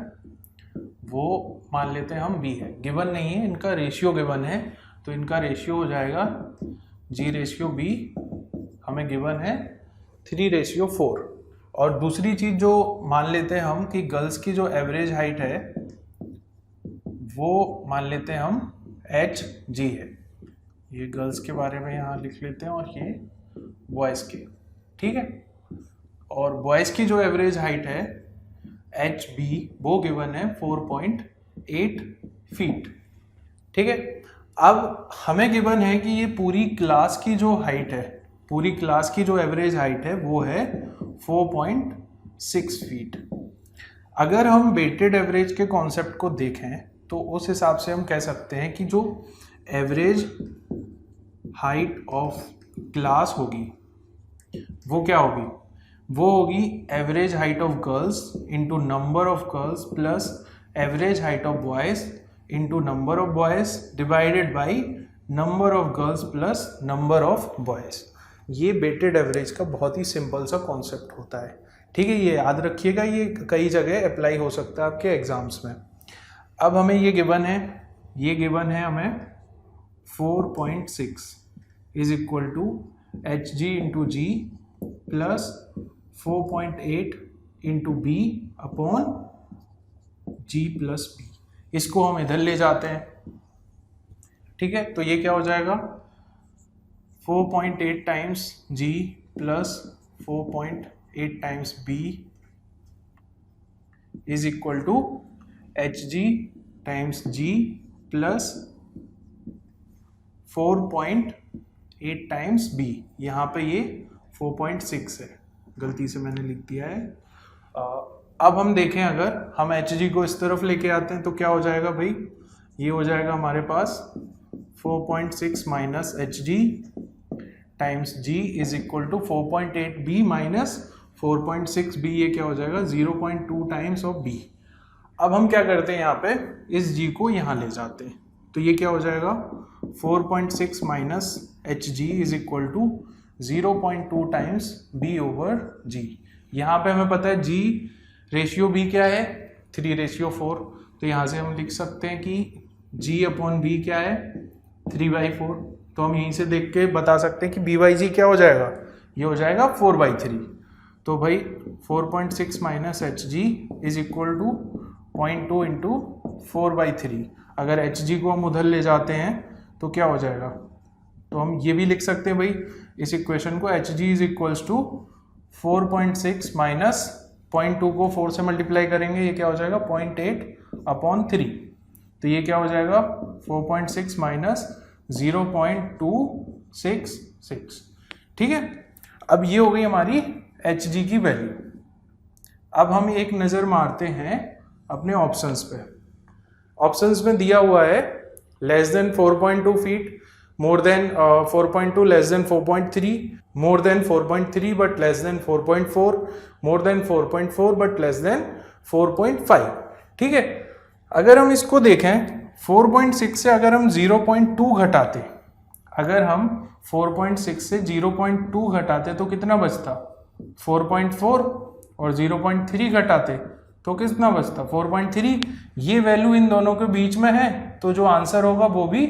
वो मान लेते हैं हम B है। गिवन नहीं है, इनका रेशियो गिवन है, तो इनका रेशियो हो जाएगा G/B हमें गिवन है 3:4। और दूसरी चीज़ जो मान लेते हैं हम कि गर्ल्स की जो एवरेज हाइट है वो मान लेते हैं हम HG है। ये गर्ल्स के बारे में यहाँ लिख लेते हैं और ये बॉयज़ के। ठीक है, और बॉयज़ की जो एवरेज हाइट है HB वो गिवन है 4.8 फीट। ठीक है, अब हमें गिवन है कि ये पूरी क्लास की जो हाइट है, पूरी क्लास की जो एवरेज हाइट है वो है 4.6 फीट। अगर हम वेटेड एवरेज के कॉन्सेप्ट को देखें तो उस हिसाब से हम कह सकते हैं कि जो एवरेज हाइट ऑफ क्लास होगी वो क्या होगी, वो होगी average height of girls into number of girls plus average height of boys into number of boys divided by number of girls plus number of boys. ये वेटेड एवरेज का बहुत ही simple सा कॉन्सेप्ट होता है। ठीक है, ये याद रखिएगा, ये कई जगह अप्लाई हो सकता है आपके एग्जाम्स में। अब हमें ये गिवन है, ये गिवन है हमें 4.6 is equal to HG into G plus 4.8 into B upon G plus B। इसको हम इधर ले जाते हैं। ठीक है, तो ये क्या हो जाएगा 4.8 times G plus 4.8 times B is equal to HG times G plus 4.8 times B। यहाँ पे ये 4.6 है, गलती से मैंने लिख दिया है। अब हम देखें अगर हम HG को इस तरफ लेके आते हैं तो क्या हो जाएगा भाई, ये हो जाएगा हमारे पास 4.6 minus HG times G is equal to 4.8B minus 4.6B। ये क्या हो जाएगा 0.2 टाइम्स ऑफ B। अब हम क्या करते हैं, यहाँ पे इस G को यहाँ ले जाते हैं, तो ये क्या हो जाएगा 4.6 minus HG is equal to 0.2 times B over G। यहाँ पे हमें पता है G/B क्या है 3:4। तो यहाँ से हम लिख सकते हैं कि G अपॉन B क्या है 3/4। तो हम यहीं से देख के बता सकते हैं कि B/G क्या हो जाएगा, ये हो जाएगा 4/3। तो भाई 4.6 minus HG is equal to 0.2 into 4/3। अगर HG को हम उधर ले जाते हैं तो क्या हो जाएगा, तो हम ये भी लिख सकते हैं भाई इस इक्वेशन को HG is equals to 4.6 minus 0.2 को 4 से मल्टीप्लाई करेंगे, ये क्या हो जाएगा 0.8 अपॉन 3। तो ये क्या हो जाएगा 4.6 माइनस 0.266। ठीक है, अब ये हो गई हमारी Hg की वैल्यू। अब हम एक नज़र मारते हैं अपने ऑप्शंस पे। ऑप्शंस में दिया हुआ है less than 4.2 feet, more than 4.2, less than 4.3, more than 4.3 but less than 4.4, more than 4.4 but less then 4.5। ठीक है, अगर हम इसको देखें 4.6 से अगर हम 0.2 घटाते, अगर हम 4.6 से 0.2 घटाते तो कितना बचता 4.4, और 0.3 घटाते तो कितना बचता 4.3। ये वैल्यू इन दोनों के बीच में है, तो जो आंसर होगा वो भी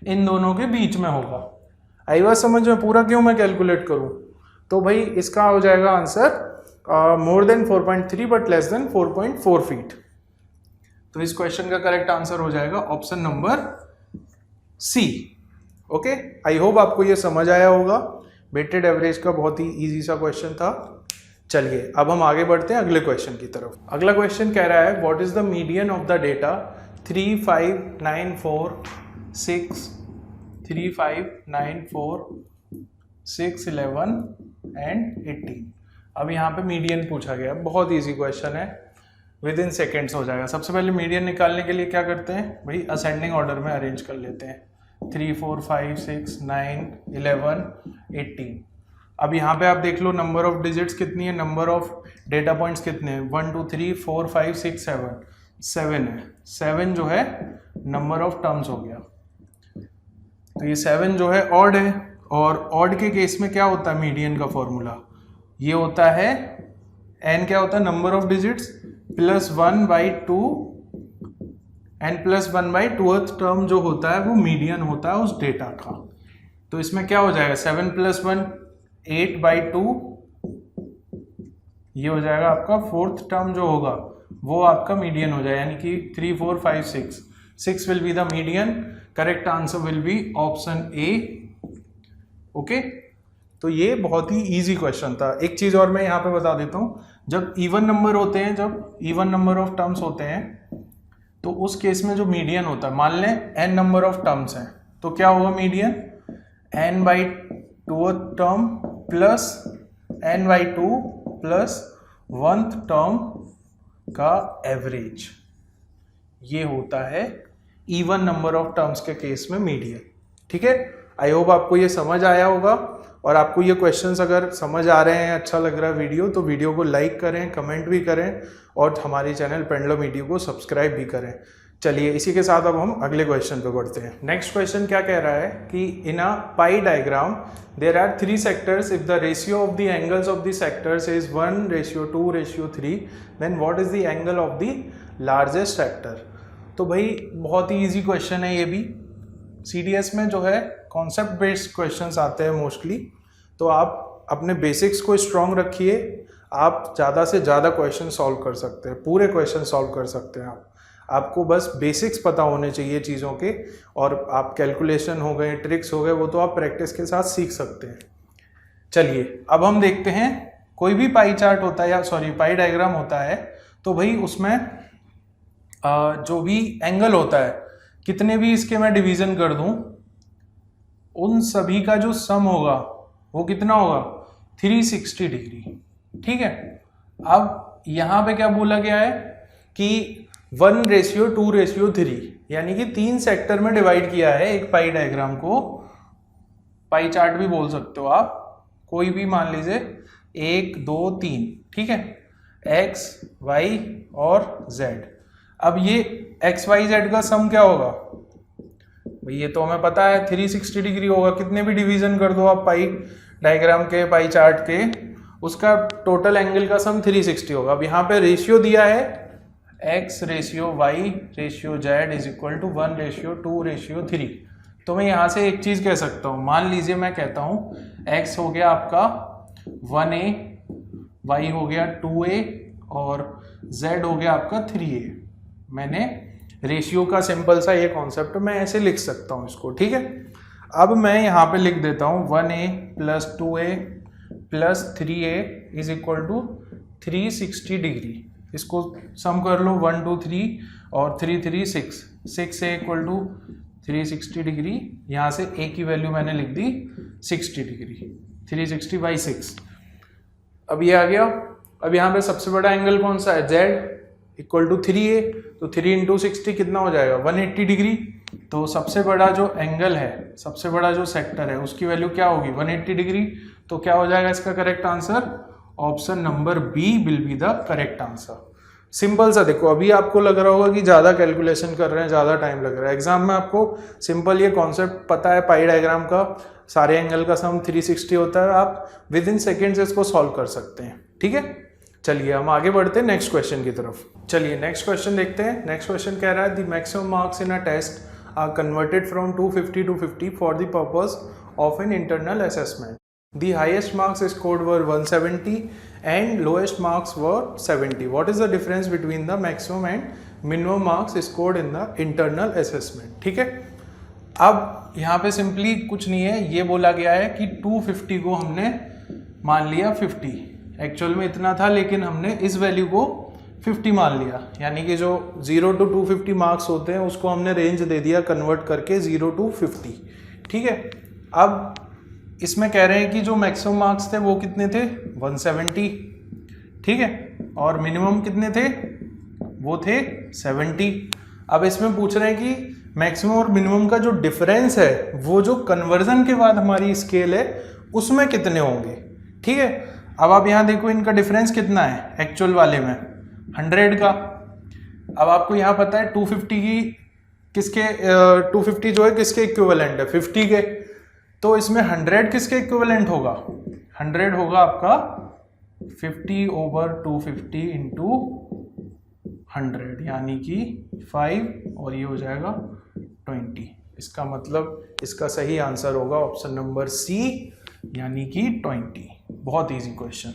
इन दोनों के बीच में होगा। आई बात समझ में? पूरा क्यों मैं कैलकुलेट करूं? तो भाई इसका हो जाएगा answer more than 4.3 but less than 4.4 feet. तो इस क्वेश्चन का करेक्ट आंसर हो जाएगा option number C. Okay, I hope आपको ये समझ आया होगा। वेटेड एवरेज का बहुत ही इजी सा क्वेश्चन था। चलिए अब हम आगे बढ़ते हैं अगले क्वेश्चन की तरफ। अगला क्वेश्चन कह रहा है what is the median of the data 3, 5, 9, 4, 6, 3, 5, 9, 4, 6, 11 and 18। अब यहाँ पे मीडियन पूछा गया, बहुत इजी क्वेश्चन है, विद इन सेकेंड्स हो जाएगा। सबसे पहले मीडियन निकालने के लिए क्या करते हैं भाई, असेंडिंग ऑर्डर में अरेंज कर लेते हैं 3, 4, 5, 6, 9, 11, 18। अब यहाँ पे आप देख लो नंबर ऑफ डिजिट्स कितनी है, नंबर ऑफ डेटा पॉइंट्स कितने हैं, 1, 2, 3, 4, 5, 6, 7 है। 7 जो है नंबर ऑफ टर्म्स हो गया, तो ये 7 जो है ऑड है, और ऑड के केस में क्या होता है मीडियन का फॉर्मूला, ये होता है n क्या होता है number of digits plus 1/2 and plus 1/2th term जो होता है वो मीडियन होता है उस डेटा का। तो इसमें क्या हो जाएगा 7 + 1 8/2, ये हो जाएगा आपका 4th टर्म जो होगा वो आपका मीडियन हो जाएगा, यानी कि 3, 4, 5, 6, 6 will be the median. Correct answer will be option A. Okay, तो ये बहुत ही इजी क्वेश्चन था। एक चीज और मैं यहाँ पे बता देता हूँ, जब इवन नंबर होते हैं, जब इवन नंबर ऑफ टर्म्स होते हैं, तो उस केस में जो मीडियन होता है, मान लें n नंबर ऑफ टर्म्स हैं, तो क्या होगा median n/2th term plus n/2 plus 1th term का एवरेज, ये होता है इवन नंबर ऑफ टर्म्स के केस में मीडियन। ठीक है, आई होप आपको ये समझ आया होगा, और आपको ये क्वेश्चंस अगर समझ आ रहे हैं, अच्छा लग रहा है वीडियो, तो वीडियो को लाइक करें, कमेंट भी करें, और हमारे चैनल पेंडुलम मीडिया को सब्सक्राइब भी करें। चलिए इसी के साथ अब हम अगले क्वेश्चन पे बढ़ते हैं। नेक्स्ट क्वेश्चन क्या कह रहा है कि in a pie diagram there are 3 sectors, if the ratio of the angles of the sectors is 1:2:3, then what is the angle of the largest sector. तो भाई बहुत ही ईजी क्वेश्चन है ये भी। CDS में जो है कॉन्सेप्ट बेस्ड क्वेश्चंस आते हैं मोस्टली, तो आप अपने बेसिक्स को स्ट्रॉन्ग रखिए, आप ज़्यादा से ज़्यादा क्वेश्चन सॉल्व कर सकते हैं, पूरे क्वेश्चन सॉल्व कर सकते हैं आपको बस बेसिक्स पता होने चाहिए चीज़ों के, और आप कैलकुलेशन हो गए, ट्रिक्स हो गए, वो तो आप प्रैक्टिस के साथ सीख सकते हैं। चलिए अब हम देखते हैं, कोई भी पाई चार्ट होता है, या सॉरी पाई डायग्राम होता है, तो भाई उसमें जो भी एंगल होता है, कितने भी इसके मैं डिवीज़न कर दूं, उन सभी का जो सम होगा वो कितना होगा 360 डिग्री। ठीक है, अब यहाँ पे क्या बोला गया है कि 1:2:3, यानी कि 3 सेक्टर में डिवाइड किया है एक पाई डायग्राम को। पाई चार्ट भी बोल सकते हो आप, कोई भी मान लीजिए 1, 2, 3, ठीक है, x, y और z। अब ये x, y, z का सम क्या होगा भाई, ये तो हमें पता है 360 डिग्री होगा। कितने भी डिवीजन कर दो आप पाई डायग्राम के, पाई चार्ट के, उसका टोटल एंगल का सम 360 होगा। अब यहाँ पे रेशियो दिया है x/y/z इज इक्वल टू 1:2:3। तो मैं यहाँ से एक चीज कह सकता हूँ, मान लीजिए मैं कहता हूँ x हो गया आपका 1a, y हो गया 2a और z हो गया आपका 3a। मैंने रेशियो का सिंपल सा ये कॉन्सेप्ट मैं ऐसे लिख सकता हूँ इसको। ठीक है, अब मैं यहाँ पे लिख देता हूँ 1a + 2a + 3a is equal to 360 degree. इसको सम कर लो, 1, 2, 3 और 3, 3, 6, 6a इक्वल टू 360 डिग्री, यहाँ से ए की वैल्यू मैंने लिख दी 60 डिग्री, 360/6। अब ये आ गया। अब यहाँ पे सबसे बड़ा एंगल कौन सा है, Z इक्वल टू 3A, तो 3 × 60 कितना हो जाएगा 180 डिग्री। तो सबसे बड़ा जो एंगल है, सबसे बड़ा जो सेक्टर है उसकी वैल्यू क्या होगी 180 डिग्री। तो क्या हो जाएगा इसका correct answer, option number B will be the correct answer. Simple सा देखो, अभी आपको लग रहा होगा कि ज़्यादा कैलकुलेशन कर रहे हैं, ज़्यादा टाइम लग रहा है। एग्जाम में आपको सिंपल ये कॉन्सेप्ट पता है, पाई डायग्राम का, सारे एंगल का सम 360 होता है, आप विद इन सेकेंड्स इसको सॉल्व कर सकते हैं। ठीक है, चलिए हम आगे बढ़ते हैं नेक्स्ट क्वेश्चन की तरफ। चलिए नेक्स्ट क्वेश्चन देखते हैं। नेक्स्ट क्वेश्चन कह रहा है the maximum marks in a test are converted from 250 to 50 for the purpose of an internal assessment. The highest marks scored were 170 and lowest marks were 70. What is the difference between the maximum and minimum marks scored in the internal assessment? ठीक है, अब यहाँ पे simply कुछ नहीं है, ये बोला गया है कि 250 को हमने मान लिया 50, एक्चुअल में इतना था लेकिन हमने इस वैल्यू को 50 मान लिया, यानी कि जो 0 to 250 मार्क्स होते हैं उसको हमने रेंज दे दिया कन्वर्ट करके 0 to 50। ठीक है, अब इसमें कह रहे हैं कि जो मैक्सिमम मार्क्स थे वो कितने थे 170, ठीक है, और मिनिमम कितने थे वो थे 70। अब इसमें पूछ रहे हैं कि मैक्सिमम और मिनिमम का जो डिफरेंस है वो जो कन्वर्जन के बाद हमारी स्केल है उसमें कितने होंगे। ठीक है, अब आप यहाँ देखो इनका डिफरेंस कितना है एक्चुअल वाले में 100 का। अब आपको यहाँ पता है 250 की किसके 250 जो है किसके इक्विवेलेंट है 50 के, तो इसमें 100 किसके इक्विवेलेंट होगा, 100 होगा आपका 50/250 इंटू 100 यानी कि 5 और ये हो जाएगा 20। इसका मतलब इसका सही आंसर होगा ऑप्शन नंबर सी यानी कि 20। बहुत इजी क्वेश्चन।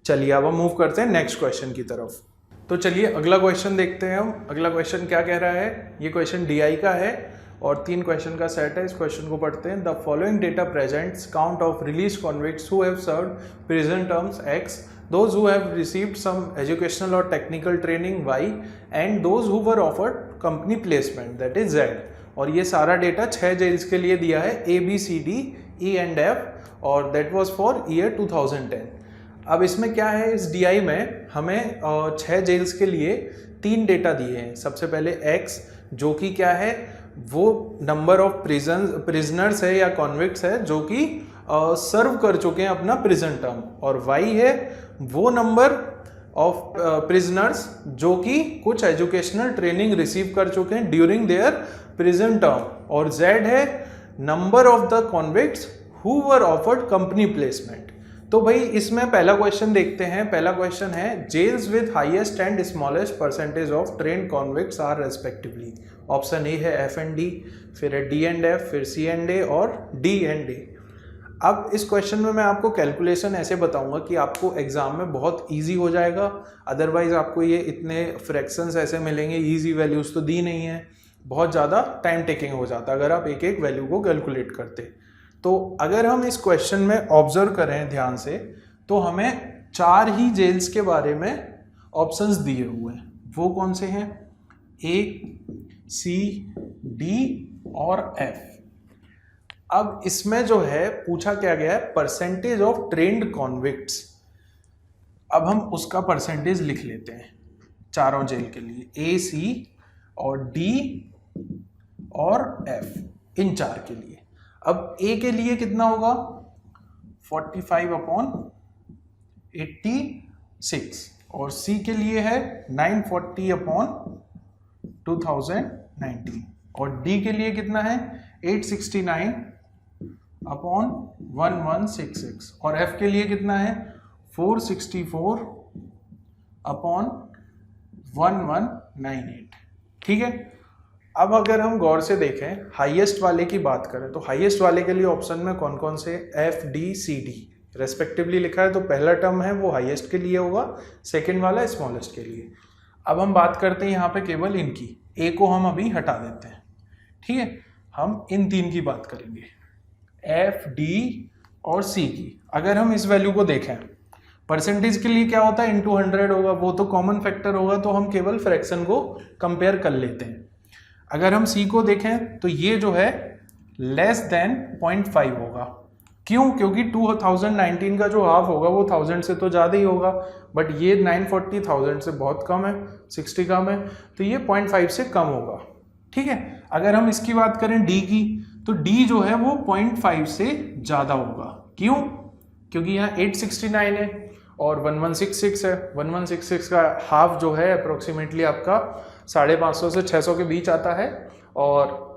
चलिए अब हम मूव करते हैं नेक्स्ट क्वेश्चन की तरफ। तो चलिए अगला क्वेश्चन देखते हैं हम। अगला क्वेश्चन क्या कह रहा है, ये क्वेश्चन DI का है और 3 क्वेश्चन का सेट है। इस क्वेश्चन को पढ़ते हैं। The following data presents count of release convicts who have served prison terms X, those who have received some educational or technical training Y, and those who were offered company placement that is Z। और ये सारा data 6 gels के लिए दिया है A, B, C, D, E and F और that was for year 2010। अब इसमें क्या है, इस DI में हमें 6 जेल्स के लिए 3 डेटा दिए हैं। सबसे पहले X जो कि क्या है, वो नंबर ऑफ प्रिजनर्स है या कॉन्विक्ट्स है जो कि सर्व कर चुके हैं अपना प्रिजन टर्म, और Y है वो नंबर ऑफ प्रिजनर्स जो कि कुछ एजुकेशनल ट्रेनिंग रिसीव कर चुके हैं ड्यूरिंग देयर प्रिजन टर्म, और Z है number of the convicts who were offered company placement. तो भाई इसमें पहला क्वेश्चन देखते हैं। पहला क्वेश्चन है jails with highest and smallest percentage of trained convicts are respectively. Option A है F and D, फिर है D and F, फिर C and A और D and A। अब इस क्वेश्चन में मैं आपको कैलकुलेशन ऐसे बताऊंगा कि आपको एग्जाम में बहुत इजी हो जाएगा, अदरवाइज आपको ये इतने फ्रैक्शंस ऐसे मिलेंगे, इजी वैल्यूज तो दी नहीं है, बहुत ज़्यादा टाइम टेकिंग हो जाता अगर आप एक एक वैल्यू को कैलकुलेट करते। तो अगर हम इस क्वेश्चन में ऑब्जर्व करें ध्यान से तो हमें 4 ही जेल्स के बारे में ऑप्शंस दिए हुए हैं। वो कौन से हैं, A, C, D और F। अब इसमें जो है पूछा क्या गया है, परसेंटेज ऑफ ट्रेन्ड कॉन्विक्ट्स। अब हम उसका परसेंटेज लिख लेते हैं चारों जेल के लिए, A, C और D और F, इन 4 के लिए। अब A के लिए कितना होगा 45/86 और C के लिए है 940/2019 और D के लिए कितना है 869/1166 और F के लिए कितना है 464/1198। ठीक है, अब अगर हम गौर से देखें हाईएस्ट वाले की बात करें तो हाईएस्ट वाले के लिए ऑप्शन में कौन कौन से F, D, C, D respectively लिखा है। तो पहला टर्म है वो हाईएस्ट के लिए होगा, सेकंड वाला स्मॉलेस्ट के लिए। अब हम बात करते हैं यहाँ पे केवल इनकी, A को हम अभी हटा देते हैं। ठीक है, हम इन 3 की बात करेंगे, F, D और C की। अगर हम इस वैल्यू को देखें परसेंटेज के लिए क्या होता है इंटू 100 होगा, वो तो कॉमन फैक्टर होगा, तो हम केवल फ्रैक्शन को कंपेयर कर लेते हैं। अगर हम सी को देखें तो ये जो है लेस देन 0.5 होगा। क्यों? क्योंकि 2019 का जो हाफ होगा वो 1000 से तो ज़्यादा ही होगा, बट ये 940 1000 से बहुत कम है, 60 कम है, तो ये 0.5 से कम होगा। ठीक है, अगर हम इसकी बात करें डी की, तो डी जो है वो 0.5 से ज़्यादा होगा। क्यों? क्योंकि यहाँ 869 है और 1166 है। 1166 का हाफ जो है अप्रोक्सीमेटली आपका 550 से 600 के बीच आता है, और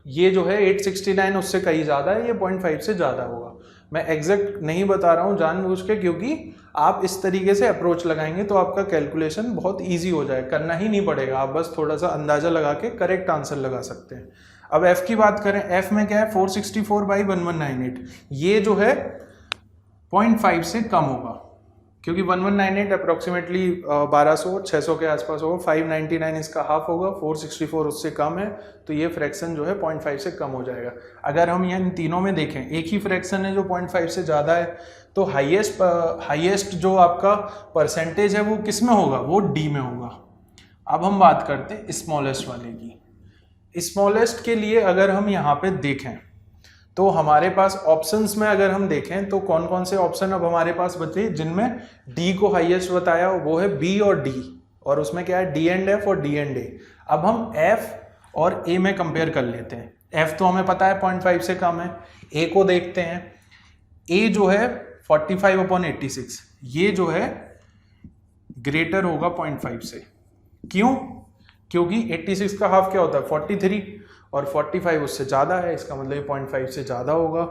ये जो है 869 उससे कहीं ज़्यादा है, ये 0.5 से ज़्यादा होगा। मैं एग्जैक्ट नहीं बता रहा हूँ जानबूझ के, क्योंकि आप इस तरीके से अप्रोच लगाएंगे तो आपका कैलकुलेशन बहुत इजी हो जाए, करना ही नहीं पड़ेगा, आप बस थोड़ा सा अंदाजा लगा के करेक्ट आंसर लगा सकते हैं। अब एफ की बात करें, एफ में क्या है 464/1198, ये जो है 0.5 से कम होगा, क्योंकि 1198 अप्रोक्सीमेटली 1200-600 के आसपास होगा, 599 इसका हाफ होगा, 464 उससे कम है, तो ये फ्रैक्शन जो है 0.5 से कम हो जाएगा। अगर हम यहाँ इन तीनों में देखें, एक ही फ्रैक्शन है जो 0.5 से ज़्यादा है, तो हाईएस्ट जो आपका परसेंटेज है वो किस में होगा? वो डी में होगा। अब हम बात करते हैं स्मॉलेस्ट वाले की। स्मॉलेस्ट के लिए अगर हम यहाँ पे देखें तो हमारे पास ऑप्शंस में अगर हम देखें तो कौन कौन से ऑप्शन अब हमारे पास बचे जिनमें डी को हाईएस्ट बताया, वो है बी और डी, और उसमें क्या है डी एंड एफ और डी एंड ए। अब हम एफ और ए में कंपेयर कर लेते हैं। एफ तो हमें पता है 0.5 से कम है, ए को देखते हैं। ए जो है 45/86, ये जो है ग्रेटर होगा 0.5 से। क्यों? क्योंकि 86 का हाफ क्या होता है 43, और 45 उससे ज़्यादा है, इसका मतलब ये 0.5 से ज़्यादा होगा।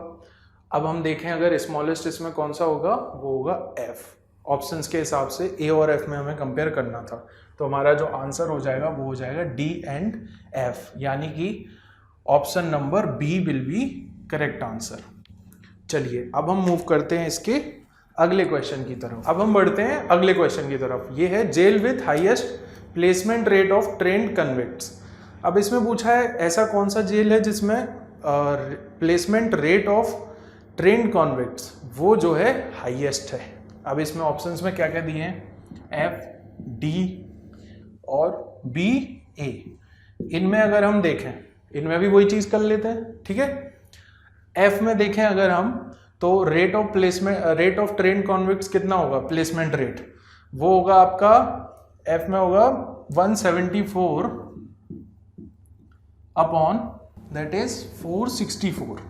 अब हम देखें अगर स्मॉलेस्ट इसमें कौन सा होगा, वो होगा एफ। ऑप्शंस के हिसाब से ए और एफ में हमें कंपेयर करना था, तो हमारा जो आंसर हो जाएगा वो हो जाएगा डी एंड एफ, यानी कि option number B will be correct answer. चलिए अब हम मूव करते हैं इसके अगले क्वेश्चन की तरफ। अब हम बढ़ते हैं अगले क्वेश्चन की तरफ। ये है jail with highest placement rate of trained convicts. अब इसमें पूछा है ऐसा कौन सा जेल है जिसमें placement rate of trained convicts वो जो है हाईएस्ट है। अब इसमें ऑप्शंस में क्या क्या दिए हैं, एफ, डी और बी, ए। इनमें अगर हम देखें, इनमें भी वही चीज़ कर लेते हैं, ठीक है। एफ में देखें अगर हम, तो रेट ऑफ ट्रेन्ड कॉन्विक्ट्स कितना होगा, प्लेसमेंट रेट, वो होगा आपका एफ में होगा 174 अपॉन दैट इज 464।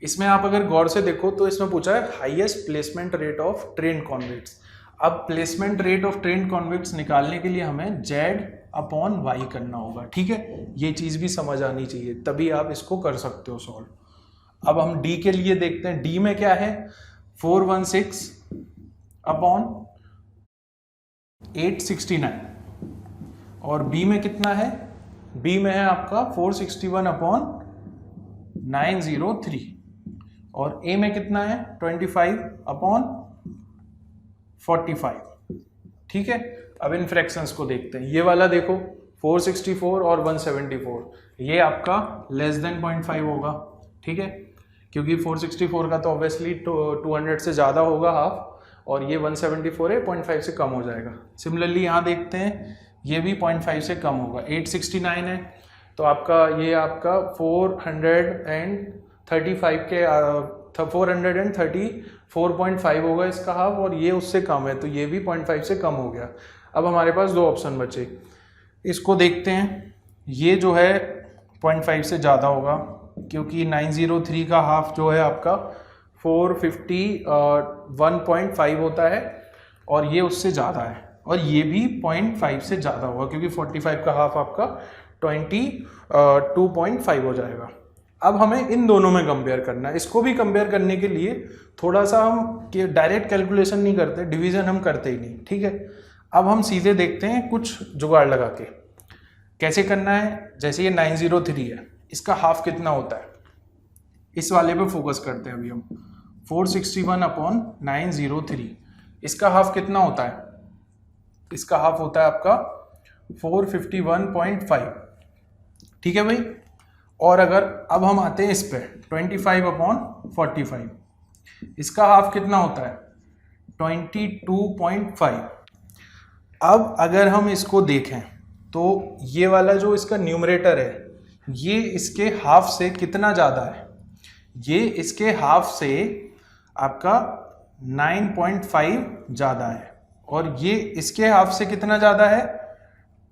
इसमें आप अगर गौर से देखो तो इसमें पूछा है highest placement rate of trained convicts. अब placement rate of trained convicts निकालने के लिए हमें जेड अपॉन वाई करना होगा, ठीक है। ये चीज भी समझ आनी चाहिए, तभी आप इसको कर सकते हो सॉल्व। अब हम डी के लिए देखते हैं। डी में क्या है 416 अपॉन 869, और बी में कितना है, बी में है आपका 461 अपॉन 903, और ए में कितना है 25 अपॉन 45, ठीक है। अब इन फ्रैक्शंस को देखते हैं। ये वाला देखो 464 और 174, ये आपका लेस देन 0.5 होगा, ठीक है, क्योंकि 464 का तो ऑब्वियसली 200 से ज़्यादा होगा हाफ, और ये 174 है, 0.5 से कम हो जाएगा। सिमिलरली यहाँ देखते हैं, ये भी 0.5 से कम होगा। 869 है, तो आपका ये आपका 435 के 434.5 होगा इसका हाफ, और ये उससे कम है, तो ये भी 0.5 से कम हो गया। अब हमारे पास दो ऑप्शन बचे, इसको देखते हैं। ये जो है 0.5 से ज़्यादा होगा, क्योंकि 903 का हाफ जो है आपका 451.5 होता है, और ये उससे ज़्यादा है, और ये भी 0.5 से ज़्यादा होगा, क्योंकि 45 का हाफ आपका 22.5 हो जाएगा। अब हमें इन दोनों में कंपेयर करना है। इसको भी कंपेयर करने के लिए थोड़ा सा हम डायरेक्ट कैलकुलेशन नहीं करते, डिवीज़न हम करते ही नहीं, ठीक है। अब हम सीधे देखते हैं कुछ जुगाड़ लगा के कैसे करना है। जैसे ये 903 है, इसका हाफ कितना होता है, इस वाले पे फोकस करते हैं अभी हम। 461 अपॉन 903, इसका हाफ कितना होता है, इसका हाफ होता है आपका 451.5, ठीक है भाई। और अगर अब हम आते हैं इस पे 25 अपॉन 45, इसका हाफ कितना होता है 22.5। अब अगर हम इसको देखें तो ये वाला जो इसका न्यूमरेटर है ये इसके हाफ से कितना ज़्यादा है, ये इसके हाफ से आपका 9.5 ज़्यादा है, और ये इसके हाफ से कितना ज़्यादा है,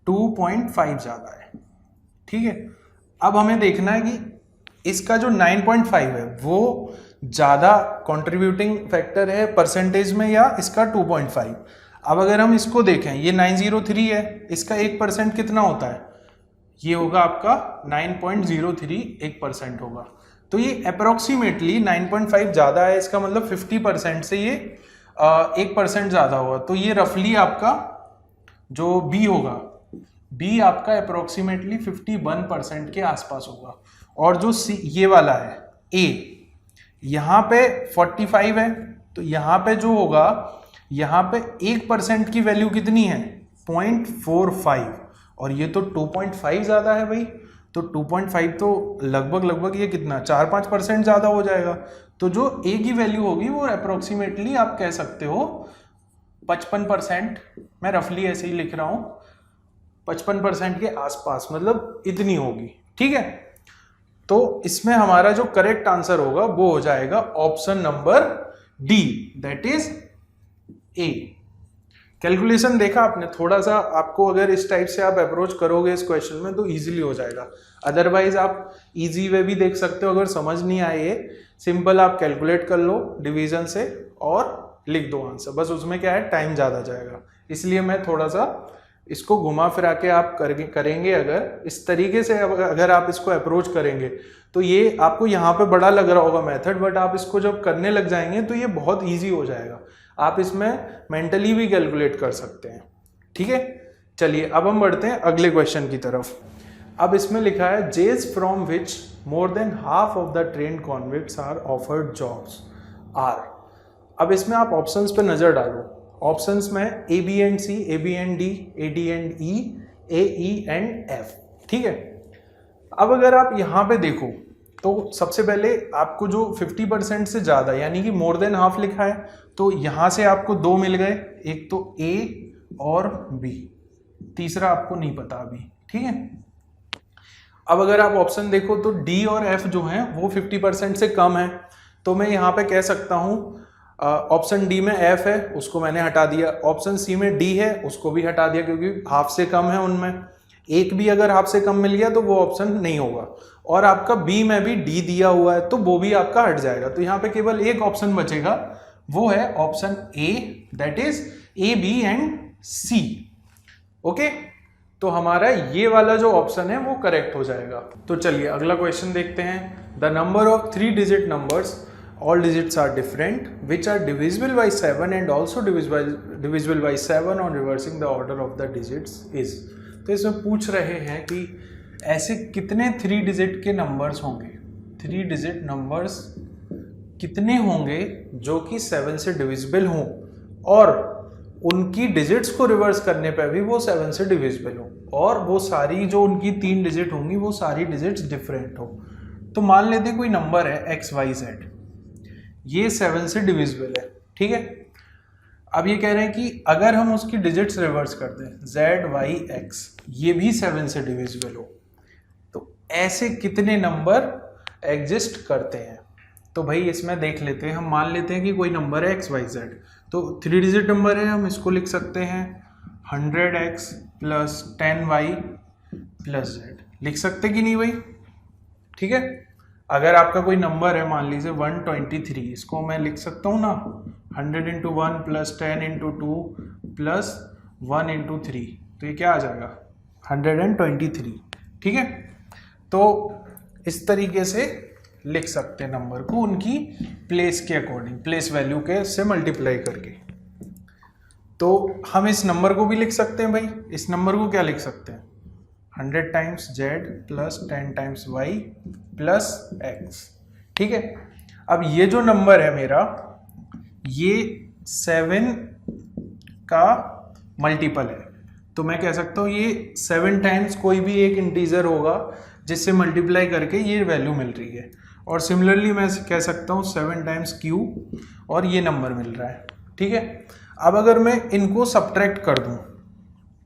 2.5 ज़्यादा है। ठीक है, अब हमें देखना है कि इसका जो 9.5 है वो ज़्यादा कंट्रीब्यूटिंग फैक्टर है परसेंटेज में या इसका 2.5। अब अगर हम इसको देखें, ये 903 है, इसका 1% कितना होता है, ये होगा आपका 9.03 1% होगा। तो ये अप्रोक्सीमेटली 9.5 ज़्यादा है, इसका मतलब 50% से ये 1% ज़्यादा होगा। तो ये रफली आपका जो बी होगा, बी आपका अप्रोक्सीमेटली 51% के आसपास होगा। और जो सी ये वाला है ए, यहाँ पे 45 है, तो यहाँ पे जो होगा, यहाँ पे 1% की वैल्यू कितनी है, 0.45, और ये तो 2.5 ज़्यादा है भाई। तो 2.5 तो लगभग ये कितना 4-5% ज़्यादा हो जाएगा। तो जो ए की वैल्यू होगी वो अप्रोक्सीमेटली आप कह सकते हो 55%, मैं रफली ऐसे ही लिख रहा हूँ, 55% के आसपास, मतलब इतनी होगी। ठीक है, तो इसमें हमारा जो करेक्ट आंसर होगा वो हो जाएगा option number D, that is A. Calculation देखा आपने, थोड़ा सा आपको अगर इस टाइप से आप अप्रोच करोगे इस क्वेश्चन में तो इजीली हो जाएगा। अदरवाइज आप इजी वे भी देख सकते हो, अगर समझ नहीं आए ये सिंपल आप कैलकुलेट कर लो डिवीजन से और लिख दो आंसर, बस उसमें क्या है टाइम ज़्यादा जाएगा। इसलिए मैं थोड़ा सा इसको घुमा फिरा के आप करेंगे, अगर इस तरीके से अगर आप इसको अप्रोच करेंगे तो ये आपको यहाँ पे बड़ा लग रहा होगा मेथड, बट आप इसको जब करने लग जाएंगे तो ये बहुत ईजी हो जाएगा। आप इसमें मेंटली भी कैलकुलेट कर सकते हैं। ठीक है, चलिए अब हम बढ़ते हैं अगले क्वेश्चन की तरफ। अब इसमें लिखा है जेज from which more than half of the trained convicts are offered jobs are. अब इसमें आप ऑप्शंस पे नजर डालो। ऑप्शंस में A B and C, A B and D, A D and E, A E and F. ठीक है, अब अगर आप यहाँ पे देखो तो सबसे पहले आपको जो 50% से ज़्यादा यानी कि मोर देन हाफ लिखा है, तो यहाँ से आपको दो मिल गए, एक तो ए और बी, तीसरा आपको नहीं पता अभी। ठीक है, अब अगर आप ऑप्शन देखो तो डी और एफ जो हैं वो 50% से कम है, तो मैं यहाँ पे कह सकता हूँ ऑप्शन डी में एफ है, उसको मैंने हटा दिया। ऑप्शन सी में डी है, उसको भी हटा दिया क्योंकि हाफ से कम है उनमें। एक भी अगर हाफ से कम मिल गया तो वो ऑप्शन नहीं होगा। और आपका बी में भी डी दिया हुआ है तो वो भी आपका हट जाएगा। तो यहाँ पे केवल एक ऑप्शन बचेगा, वो है option A, that is A B and C. Okay, तो हमारा ये वाला जो ऑप्शन है वो करेक्ट हो जाएगा। तो चलिए अगला क्वेश्चन देखते हैं। The number of 3 digit numbers, all digits are different, which are divisible by 7 and also divisible by 7 on reversing the order of the digits is। तो इसमें पूछ रहे हैं कि ऐसे कितने 3 डिजिट के नंबर्स होंगे, 3 डिजिट नंबर्स कितने होंगे जो कि 7 से डिविजिबल हों और उनकी डिजिट्स को रिवर्स करने पे भी वो 7 से डिविजिबल हो, और वो सारी जो उनकी 3 डिजिट होंगी वो सारी डिजिट्स डिफरेंट हो। तो मान लेते हैं कोई नंबर है XYZ, ये 7 से डिविजिबल है। ठीक है, अब ये कह रहे हैं कि अगर हम उसकी डिजिट्स रिवर्स कर दें ZYX, ये भी 7 से डिविजिबल हो, तो ऐसे कितने नंबर एग्जिस्ट करते हैं। तो भाई इसमें देख लेते हैं, हम मान लेते हैं कि कोई नंबर है XYZ, तो 3 डिजिट नंबर है, हम इसको लिख सकते हैं 100X plus 10Y plus Z। लिख सकते कि नहीं भाई। ठीक है, अगर आपका कोई नंबर है मान लीजिए 123, इसको मैं लिख सकता हूँ ना 100 × 1 प्लस 10 × 2 प्लस 1 × 3, तो ये क्या आ जाएगा 123। ठीक है, तो इस तरीके से लिख सकते हैं नंबर को उनकी प्लेस के अकॉर्डिंग, प्लेस वैल्यू के से मल्टीप्लाई करके। तो हम इस नंबर को भी लिख सकते हैं भाई, इस नंबर को क्या लिख सकते हैं 100 times Z plus 10 times Y plus X। ठीक है, अब ये जो नंबर है मेरा, ये 7 का मल्टीपल है, तो मैं कह सकता हूँ ये 7 टाइम्स कोई भी एक इंटीजर होगा जिससे मल्टीप्लाई करके ये वैल्यू मिल रही है। और सिमिलरली मैं कह सकता हूँ 7 टाइम्स Q और ये नंबर मिल रहा है। ठीक है, अब अगर मैं इनको सब्ट्रैक्ट कर दूँ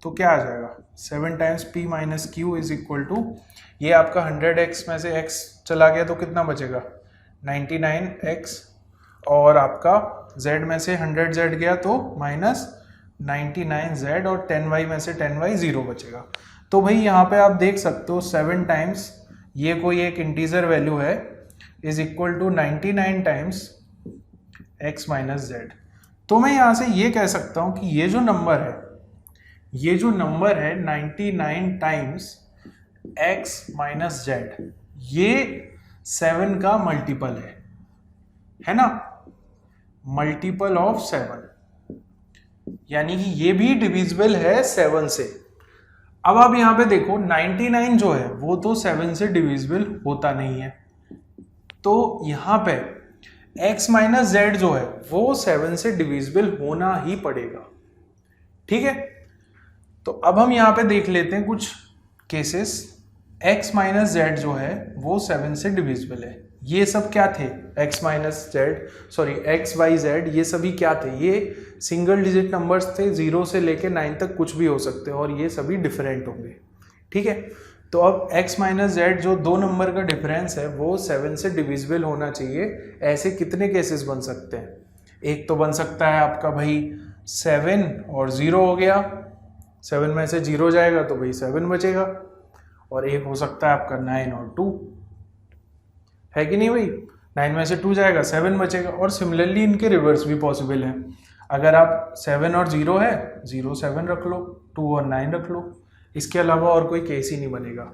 तो क्या आ जाएगा 7 times p minus q is equal to, ये आपका 100x में से x चला गया तो कितना बचेगा 99x, और आपका z में से 100z गया तो माइनस 99z, और 10y में से 10y 0 बचेगा। तो भाई यहाँ पे आप देख सकते हो 7 टाइम्स ये कोई एक इंटीजर वैल्यू है is equal to 99 times x minus z। तो मैं यहाँ से ये कह सकता हूँ कि ये जो नंबर है 99 टाइम्स x माइनस z, ये 7 का मल्टीपल है ना, मल्टीपल ऑफ 7, यानी कि ये भी डिविजिबल है 7 से। अब आप यहां पे देखो 99 जो है वो तो 7 से डिविजिबल होता नहीं है, तो यहां पे x माइनस जेड जो है वो 7 से डिविजिबल होना ही पड़ेगा। ठीक है, तो अब हम यहां पे देख लेते हैं कुछ केसेस। x माइनस जेड जो है वो 7 से डिविजिबल है। ये सब क्या थे, x minus z, sorry x y z, ये सभी क्या थे, ये सिंगल डिजिट नंबर्स थे, 0 से लेके 9 तक कुछ भी हो सकते हैं, और ये सभी डिफरेंट होंगे। ठीक है, तो अब x माइनस जेड जो दो नंबर का डिफरेंस है वो 7 से डिविजिबल होना चाहिए। ऐसे कितने केसेस बन सकते हैं, एक तो बन सकता है आपका भाई 7 और 0 हो गया, 7 में से 0 जाएगा तो भाई 7 बचेगा, और एक हो सकता है आपका 9 और 2, है कि नहीं भाई, 9 में से 2 जाएगा 7 बचेगा। और सिमिलरली इनके रिवर्स भी पॉसिबल है, अगर आप 7 और 0 है, 0 7 रख लो, 2 और 9 रख लो, इसके अलावा और कोई केस ही नहीं बनेगा,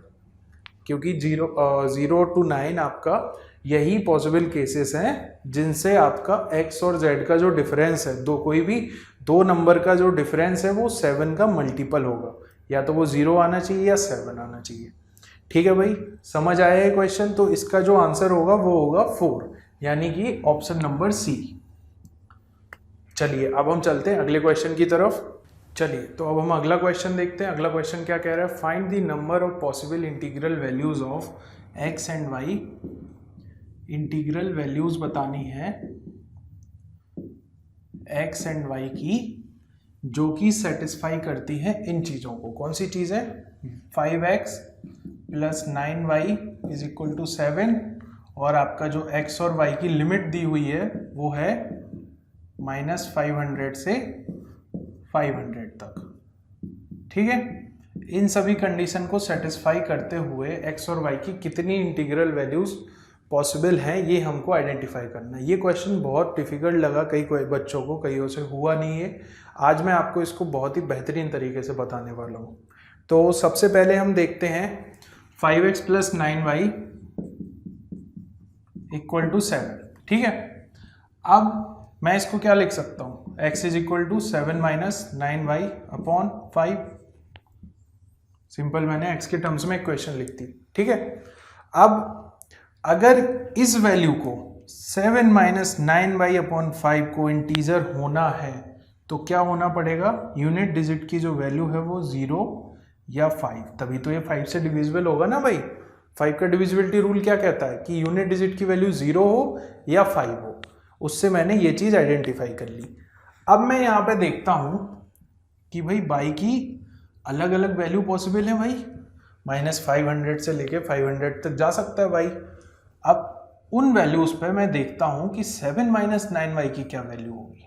क्योंकि 0 to 9 आपका यही पॉसिबल केसेस हैं जिनसे आपका x और z का जो डिफरेंस है, कोई भी दो नंबर का जो डिफरेंस है वो 7 का मल्टीपल होगा, या तो वो 0 आना चाहिए या 7 आना चाहिए। ठीक है भाई, समझ आया है क्वेश्चन, तो इसका जो आंसर होगा वो होगा 4, यानी कि ऑप्शन नंबर सी। चलिए अब हम चलते हैं अगले क्वेश्चन की तरफ। चलिए तो अब हम अगला क्वेश्चन देखते हैं। अगला क्वेश्चन क्या कह रहा है, find the number of possible integral values of x and y। Integral values बतानी है x एंड y की, जो कि सेटिस्फाई करती है इन चीजों को। कौन सी चीजें, 5x plus 9y is equal to 7, और आपका जो x और y की लिमिट दी हुई है वो है -500 से 500 तक। ठीक है, इन सभी कंडीशन को सेटिस्फाई करते हुए x और y की कितनी इंटीग्रल वैल्यूज पॉसिबल हैं ये हमको आइडेंटिफाई करना है। ये क्वेश्चन बहुत डिफिकल्ट लगा कई बच्चों को, कईयों से हुआ नहीं है। आज मैं आपको इसको बहुत ही बेहतरीन तरीके से बताने वाला हूँ। तो सबसे पहले हम देखते हैं 5x plus 9y equal to 7। ठीक है, अब मैं इसको क्या लिख सकता हूँ, x is equal to 7 minus 9y upon 5। Simple, मैंने x के टर्म्स में इक्वेशन लिख दी। ठीक है, अब अगर इस वैल्यू को 7 माइनस 9y अपॉन 5 को इंटीजर होना है तो क्या होना पड़ेगा, यूनिट डिजिट की जो वैल्यू है वो 0 या 5, तभी तो ये 5 से डिविजिबल होगा ना भाई। 5 का डिविजिबिलिटी रूल क्या कहता है कि यूनिट डिजिट की वैल्यू 0 हो या 5 हो। उससे मैंने ये चीज आइडेंटिफाई कर ली। अब मैं यहाँ पे देखता हूँ कि भाई y की अलग अलग वैल्यू पॉसिबल है भाई, -500 से लेके 500 तक जा सकता है भाई। अब उन वैल्यूज पे मैं देखता हूँ कि 7 माइनस 9y की क्या वैल्यू होगी।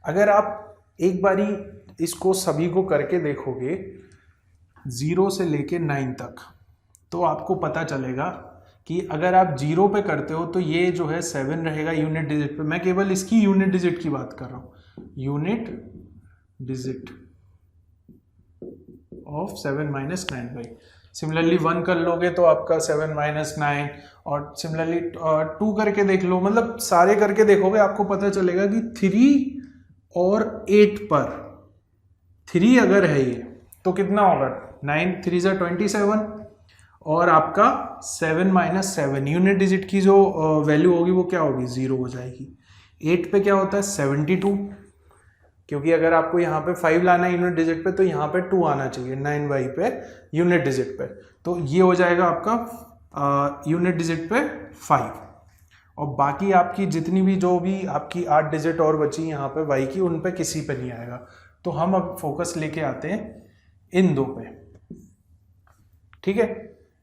अगर आप एक बारी इसको सभी को करके देखोगे 0 से लेके 9 तक, तो आपको पता चलेगा कि अगर आप 0 पे करते हो तो ये जो है 7 रहेगा यूनिट डिजिट पे। मैं केवल इसकी यूनिट डिजिट की बात कर रहा हूँ, unit digit of 7 minus 9y। Similarly 1 कर लोगे तो आपका 7 माइनस 9, और सिमिलरली 2 करके देख लो, मतलब सारे करके देखोगे आपको पता चलेगा कि 3 और 8 पर 3 अगर है ये तो कितना होगा, 9 3 ज़ा 27, और आपका 7 माइनस 7 यूनिट डिजिट की जो वैल्यू होगी वो क्या होगी, 0 हो जाएगी। 8 पे क्या होता है 72, क्योंकि अगर आपको यहाँ पे 5 लाना है यूनिट डिजिट पे तो यहाँ पे 2 आना चाहिए 9y पे यूनिट डिजिट पे, तो ये हो जाएगा आपका यूनिट डिजिट पे 5, और बाकी आपकी जितनी भी जो भी आपकी 8 डिजिट और बची यहाँ पे y की, उन पे किसी पे नहीं आएगा। तो हम अब फोकस लेके आते हैं इन दो पे, ठीक है।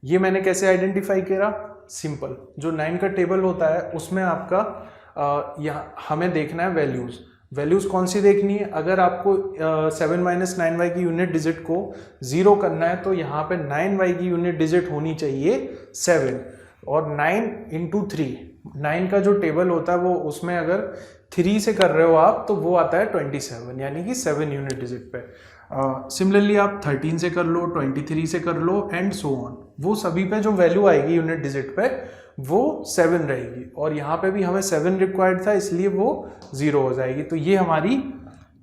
ये मैंने कैसे आइडेंटिफाई करा? सिंपल, जो 9 का टेबल होता है उसमें आपका यहाँ हमें देखना है वैल्यूज कौन सी देखनी है। अगर आपको 7 माइनस 9y की यूनिट डिजिट को 0 करना है तो यहाँ पे 9y की यूनिट डिजिट होनी चाहिए 7, और 9 इंटू 3, 9 का जो टेबल होता है वो उसमें अगर 3 से कर रहे हो आप तो वो आता है 27, यानी कि 7 यूनिट डिजिट पे। सिमिलरली आप 13 से कर लो, 23 से कर लो एंड सो ऑन, वो सभी पे जो वैल्यू आएगी यूनिट डिजिट पे वो 7 रहेगी, और यहाँ पे भी हमें 7 रिक्वायर्ड था इसलिए वो 0 हो जाएगी। तो ये हमारी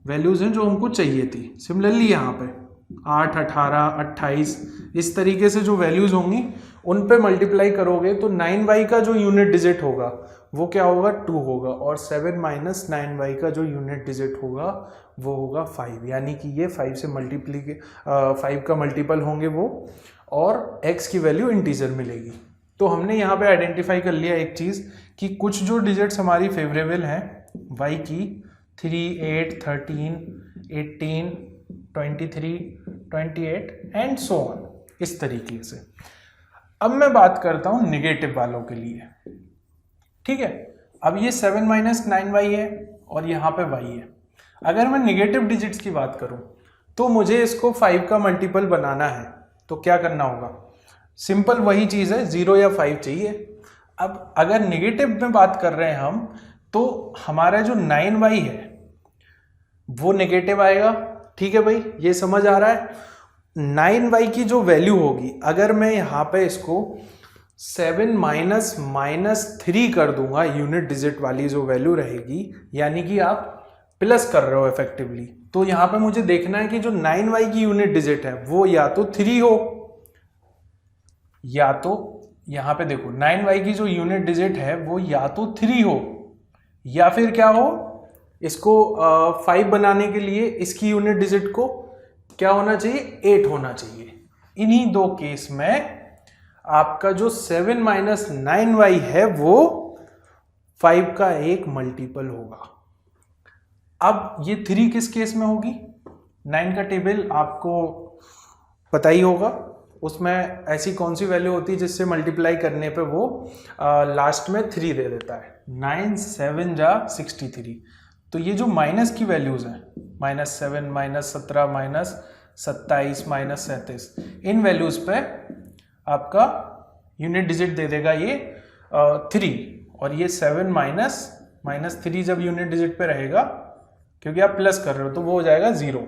वैल्यूज हैं जो हमको चाहिए थी। सिमिलरली यहाँ पे 8, 18, 28 इस तरीके से जो वैल्यूज होंगी उन पे मल्टीप्लाई करोगे तो 9y का जो यूनिट डिजिट होगा वो क्या होगा? 2 होगा, और 7 माइनस 9y का जो यूनिट डिजिट होगा वो होगा 5, यानी कि ये 5 से 5 का मल्टीपल होंगे वो, और x की वैल्यू इंटीजर मिलेगी। तो हमने यहाँ पे आइडेंटिफाई कर लिया एक चीज़ कि कुछ जो डिजिट्स हमारी फेवरेबल हैं y की 3, 8, 13, 18, 23, 28 एंड सो ऑन, इस तरीके से। अब मैं बात करता हूँ निगेटिव वालों के लिए, ठीक है। अब ये 7 माइनस 9y है और यहाँ पे y है। अगर मैं निगेटिव डिजिट्स की बात करूँ तो मुझे इसको 5 का मल्टीपल बनाना है, तो क्या करना होगा? सिंपल वही चीज़ है, 0 या 5 चाहिए। अब अगर निगेटिव में बात कर रहे हैं हम तो हमारा जो 9y है वो नेगेटिव आएगा, ठीक है भाई, ये समझ आ रहा है। 9y की जो वैल्यू होगी, अगर मैं यहाँ पे इसको 7 माइनस 3 कर दूंगा, यूनिट डिजिट वाली जो वैल्यू रहेगी, यानी कि आप प्लस कर रहे हो इफेक्टिवली, तो यहाँ पे मुझे देखना है कि जो 9y की यूनिट डिजिट है वो या तो 3 हो, या तो यहाँ पे देखो 9y की जो यूनिट डिजिट है वो या तो 3 हो या फिर क्या हो, इसको 5 बनाने के लिए इसकी यूनिट डिजिट को क्या होना चाहिए? 8 होना चाहिए। इन्हीं दो केस में आपका जो 7 माइनस 9y है वो 5 का एक मल्टीपल होगा। अब ये 3 किस केस में होगी? 9 का टेबल आपको पता ही होगा, उसमें ऐसी कौन सी वैल्यू होती है जिससे मल्टीप्लाई करने पे वो लास्ट में 3 दे देता है। 9 7 जा 63। तो ये जो माइनस की वैल्यूज हैं, -7, -17, -27, -37, इन वैल्यूज पे आपका यूनिट डिजिट दे देगा ये 3, और ये 7 माइनस 3 जब यूनिट डिजिट पे रहेगा, क्योंकि आप प्लस कर रहे हो, तो वो हो जाएगा 0।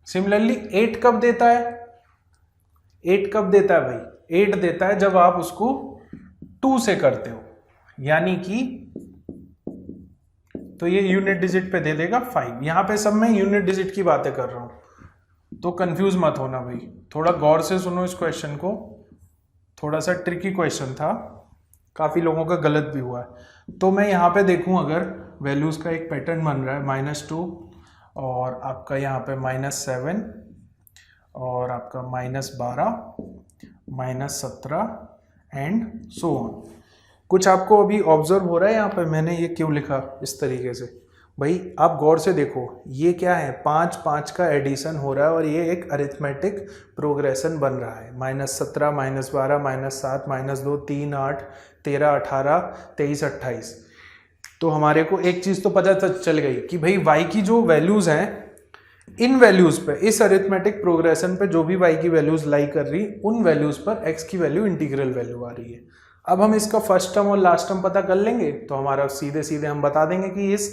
सिमिलरली 8 कब देता है? 8 कब देता है भाई? 8 देता है जब आप उसको 2 से करते हो, यानी कि तो ये यूनिट डिजिट पे दे देगा 5। यहां पे सब मैं यूनिट डिजिट की बातें कर रहा हूं, तो कंफ्यूज मत होना भाई, थोड़ा गौर से सुनो इस क्वेश्चन को, थोड़ा सा ट्रिकी क्वेश्चन था, काफी लोगों का गलत भी हुआ है। तो मैं यहाँ पे देखूं, अगर वैल्यूज का एक पैटर्न बन रहा है -2 और आपका यहाँ पे -7 और आपका -12, -17 एंड सो ऑन। कुछ आपको अभी ऑब्जर्व हो रहा है यहाँ पे मैंने ये क्यों लिखा इस तरीके से? भाई आप गौर से देखो, ये क्या है? 5 का एडिशन हो रहा है और ये एक अरिथमेटिक प्रोग्रेशन बन रहा है। -17, -12, -7, -2, 3, 8, 13, 18, 23, 28। तो हमारे को एक चीज़ तो पता चल गई कि भाई y की जो वैल्यूज़ हैं, इन वैल्यूज़ पे, इस अरिथमेटिक प्रोग्रेशन पे जो भी y की वैल्यूज़ लाई कर रही, उन वैल्यूज़ पर x की वैल्यू इंटीग्रल वैल्यू आ रही है। अब हम इसका फर्स्ट टर्म और लास्ट टर्म पता कर लेंगे तो हमारा सीधे सीधे हम बता देंगे कि इस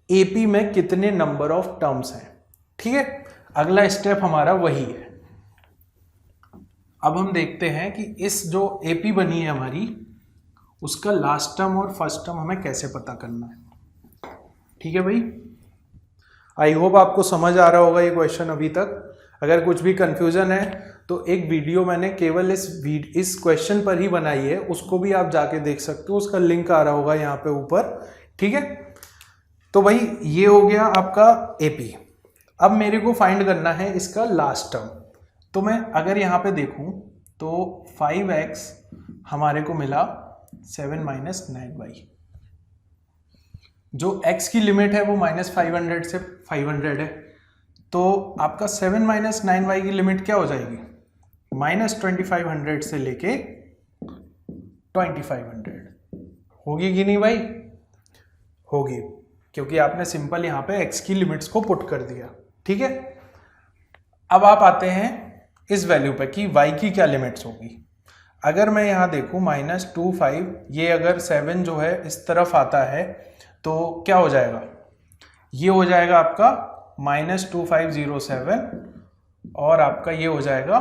AP में कितने नंबर ऑफ टर्म्स हैं, ठीक है। अगला स्टेप हमारा वही है। अब हम देखते हैं कि इस जो AP बनी है हमारी, उसका लास्ट टर्म और फर्स्ट टर्म हमें कैसे पता करना है, ठीक है भाई। आई होप आपको समझ आ रहा होगा ये क्वेश्चन अभी तक। अगर कुछ भी कंफ्यूजन है तो एक वीडियो मैंने केवल इस क्वेश्चन पर ही बनाई है, उसको भी आप जाके देख सकते हो, उसका लिंक आ रहा होगा यहाँ पे ऊपर, ठीक है। तो भाई ये हो गया आपका AP। अब मेरे को फाइंड करना है इसका लास्ट टर्म। तो मैं अगर यहाँ पे देखूं तो 5x हमारे को मिला 7 माइनस 9y। जो x की लिमिट है वो -500 से 500 है, तो आपका 7 माइनस 9y की लिमिट क्या हो जाएगी, -2500 से लेके 2500। होगी कि नहीं भाई, होगी, क्योंकि आपने सिंपल यहाँ पे x की लिमिट्स को पुट कर दिया। ठीक है, अब आप आते हैं इस वैल्यू पे कि y की क्या लिमिट्स होगी। अगर मैं यहाँ देखूँ -25, ये अगर 7 जो है इस तरफ आता है तो क्या हो जाएगा, ये हो जाएगा आपका -2507 और आपका ये हो जाएगा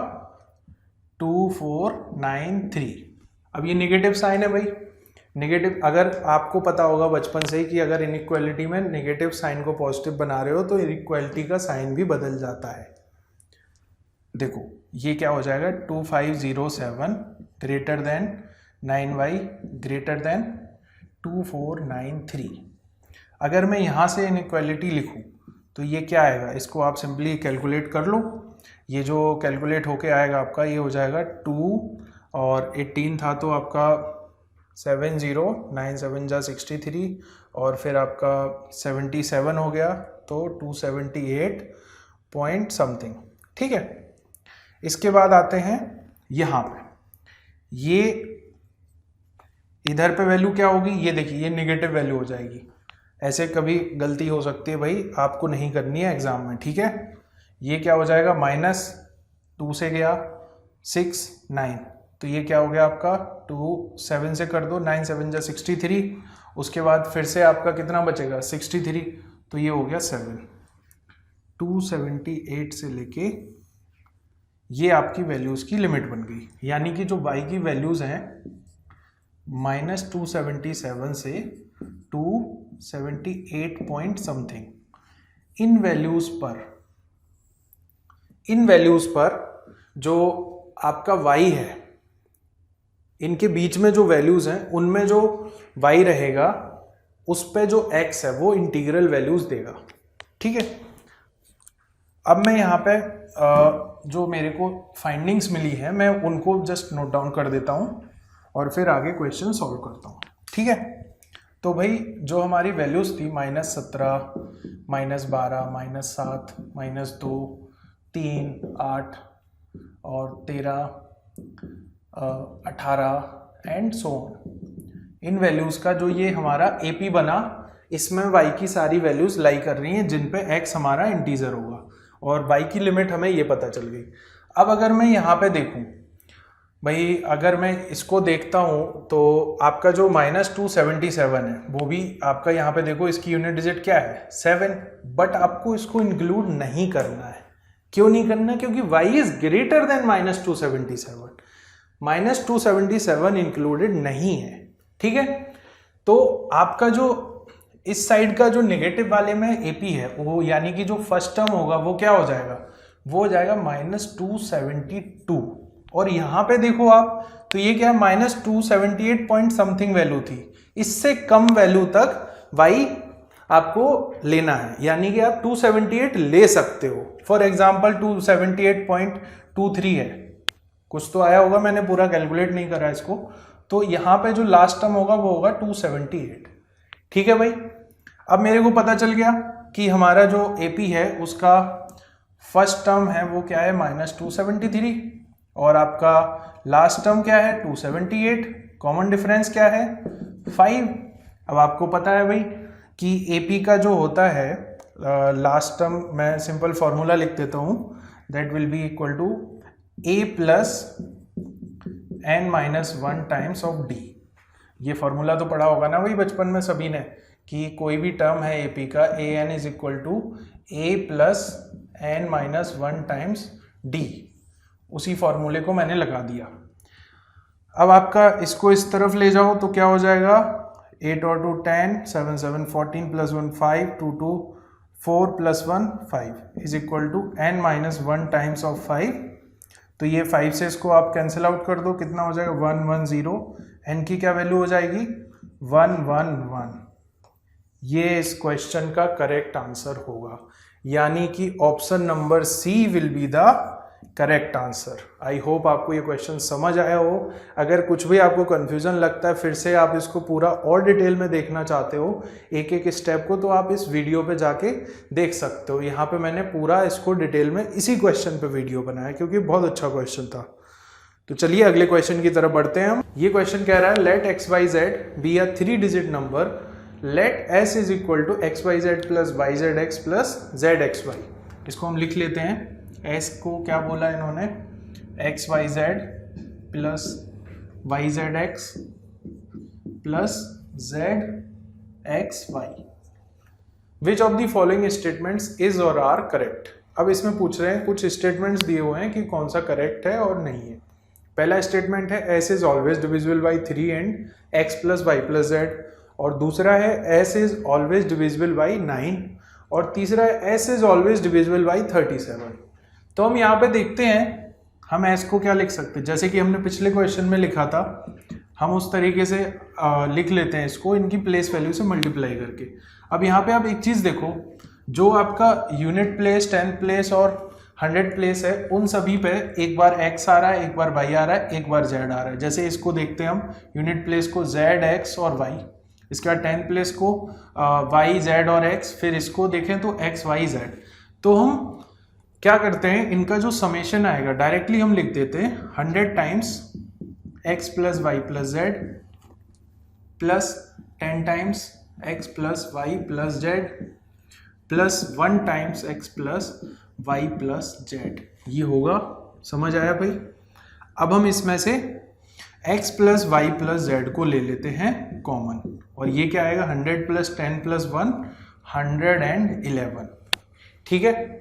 2493। अब ये नेगेटिव साइन है भाई, नेगेटिव, अगर आपको पता होगा बचपन से ही कि अगर इनइक्वालिटी में नेगेटिव साइन को पॉजिटिव बना रहे हो तो इनइक्वालिटी का साइन भी बदल जाता है। देखो ये क्या हो जाएगा, 2507 greater than 9y greater than 2493। अगर मैं यहाँ से इनइक्वालिटी लिखूँ तो ये क्या आएगा, इसको आप सिंपली कैलकुलेट कर लो। ये जो कैलकुलेट होके आएगा आपका, ये हो जाएगा 2 और 18 था तो आपका 7097 जा 63 और फिर आपका 77 हो गया तो 278 पॉइंट समथिंग। ठीक है, इसके बाद आते हैं यहाँ पे, ये इधर पे वैल्यू क्या होगी, ये देखिए ये नेगेटिव वैल्यू हो जाएगी। ऐसे कभी गलती हो सकती है भाई, आपको नहीं करनी है एग्जाम में। ठीक है, ये क्या हो जाएगा, -2 से गया 6 9, तो ये क्या हो गया आपका 2 7 से कर दो, 9 7 जा 63, उसके बाद फिर से आपका कितना बचेगा 63, तो ये हो गया 7। 278 से लेके ये आपकी वैल्यूज़ की लिमिट बन गई, यानी कि जो y की वैल्यूज़ हैं -277 से 278 पॉइंट समथिंग, इन वैल्यूज़ पर जो आपका y है, इनके बीच में जो वैल्यूज़ हैं उनमें जो y रहेगा उस पे जो x है वो इंटीग्रल वैल्यूज़ देगा। ठीक है, अब मैं यहाँ पे जो मेरे को फाइंडिंग्स मिली है मैं उनको जस्ट नोट डाउन कर देता हूँ और फिर आगे क्वेश्चन सॉल्व करता हूँ। ठीक है, तो भाई जो हमारी वैल्यूज़ थी -17 -12 -7 -2 3 8 और 13 18 and so on, in values का जो ये हमारा एपी बना, इसमें y की सारी वैल्यूज़ लाई कर रही हैं जिन पे x हमारा इंटीजर होगा और y की लिमिट हमें ये पता चल गई। अब अगर मैं यहाँ पे देखूँ भाई, अगर मैं इसको देखता हूँ तो आपका जो -277 है वो भी आपका यहाँ पे देखो, इसकी यूनिट डिजिट क्या है 7, बट आपको इसको इंक्लूड नहीं करना है। क्यों नहीं करना है, क्योंकि y is greater than -277, -277 included नहीं है। ठीक है, तो आपका जो इस साइड का जो नेगेटिव वाले में एपी है वो, यानी कि जो फर्स्ट टर्म होगा वो क्या हो जाएगा, वो हो जाएगा -272, और यहाँ पे देखो आप तो ये क्या है -278 पॉइंट समथिंग वैल्यू थी, इससे कम वैल्यू तक y आपको लेना है, यानी कि आप 278 ले सकते हो। फॉर एग्जाम्पल 278.23 है, कुछ तो आया होगा, मैंने पूरा कैलकुलेट नहीं करा इसको, तो यहाँ पे जो लास्ट टर्म होगा वो होगा 278। ठीक है भाई, अब मेरे को पता चल गया कि हमारा जो AP है उसका फर्स्ट टर्म है वो क्या है -273 और आपका लास्ट टर्म क्या है 278, कॉमन डिफरेंस क्या है 5। अब आपको पता है भाई कि AP का जो होता है लास्ट टर्म, मैं सिंपल फॉर्मूला लिख देता हूँ, that will be equal to A plus n-1 times of D। ये फॉर्मूला तो पढ़ा होगा ना भाई बचपन में सभी ने, कि कोई भी टर्म है AP का an is equal to A plus n-1 times D। उसी फॉर्मूले को मैंने लगा दिया। अब आपका इसको इस तरफ ले जाओ तो क्या हो जाएगा, 8 और 2 10, 7 7 14 plus 1 5, 2 2 4 plus 1 5 is equal to n-1 times of 5। तो ये 5 से इसको आप कैंसिल आउट कर दो, कितना हो जाएगा 1 1 0, n की क्या वैल्यू हो जाएगी 1 1 1। ये इस क्वेश्चन का करेक्ट आंसर होगा, यानी कि option number C will be the correct answer. I hope आपको ये क्वेश्चन समझ आया हो। अगर कुछ भी आपको कंफ्यूजन लगता है, फिर से आप इसको पूरा और डिटेल में देखना चाहते हो एक एक स्टेप को, तो आप इस वीडियो पे जाके देख सकते हो। यहाँ पे मैंने पूरा इसको डिटेल में इसी क्वेश्चन पे वीडियो बनाया क्योंकि बहुत अच्छा क्वेश्चन था। तो चलिए अगले क्वेश्चन की तरफ बढ़ते हैं हम। ये क्वेश्चन कह रहा है let x y z be a 3 digit number, let s is equal to x y z plus y z x plus z x y. इसको हम लिख लेते हैं। एस को क्या बोला इन्होंने, x y z plus y z x plus z x y. Which of the following statements is और आर करेक्ट। अब इसमें पूछ रहे हैं, कुछ स्टेटमेंट्स दिए हुए हैं कि कौन सा करेक्ट है और नहीं है। पहला स्टेटमेंट है s is always divisible by 3 and x plus y plus z, और दूसरा है s is always divisible by 9, और तीसरा है s is always divisible by 37। तो हम यहाँ पे देखते हैं, हम एस को क्या लिख सकते हैं, जैसे कि हमने पिछले क्वेश्चन में लिखा था, हम उस तरीके से लिख लेते हैं इसको इनकी प्लेस वैल्यू से मल्टीप्लाई करके। अब यहाँ पे आप एक चीज़ देखो, जो आपका यूनिट प्लेस, 10th प्लेस और 100 प्लेस है, उन सभी पे एक बार एक्स आ रहा है, एक बार वाई आ रहा है, एक बार जेड आ रहा है। जैसे इसको देखते हैं हम, यूनिट प्लेस को जेड एक्स और वाई, इसके बाद 10th प्लेस को वाई जेड और एक्स, फिर इसको देखें तो एक्स वाई जेड। तो हम क्या करते हैं, इनका जो समेशन आएगा डायरेक्टली हम लिख देते हैं 100 times x plus y plus z plus 10 times x plus y plus z plus 1 times x plus y plus z. ये होगा, समझ आया भाई। अब हम इसमें से x plus y plus z को ले लेते हैं कॉमन, और ये क्या आएगा 100 प्लस 10 प्लस 1 111। ठीक है।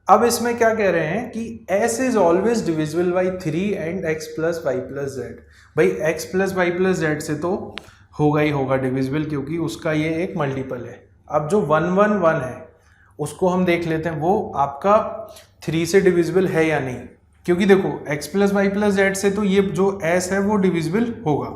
अब इसमें क्या कह रहे हैं कि s is always divisible by 3 and x plus y plus z. भाई x plus y plus z से तो होगा ही होगा डिविजिबल, क्योंकि उसका ये एक मल्टीपल है। अब जो 111 है उसको हम देख लेते हैं, वो आपका 3 से डिविजिबल है या नहीं, क्योंकि देखो x plus y plus z से तो ये जो s है वो डिविजिबल होगा।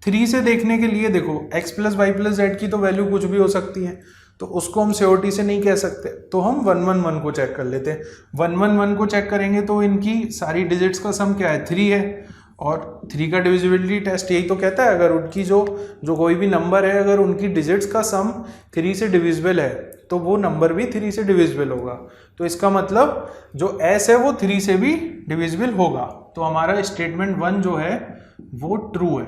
3 से देखने के लिए देखो, x plus y plus z की तो वैल्यू कुछ भी हो सकती है, तो उसको हम श्योरिटी से नहीं कह सकते, तो हम 111 को चेक कर लेते हैं। 111 को चेक करेंगे तो इनकी सारी डिजिट्स का सम क्या है, 3 है, और 3 का डिविजिबिलिटी टेस्ट यही तो कहता है, अगर उनकी जो कोई भी नंबर है, अगर उनकी डिजिट्स का सम 3 से डिविजिबल है तो वो नंबर भी 3 से डिविजिबल होगा। तो इसका मतलब जो s है वो 3 से भी डिविजिबल होगा। तो हमारा स्टेटमेंट 1 जो है वो ट्रू है।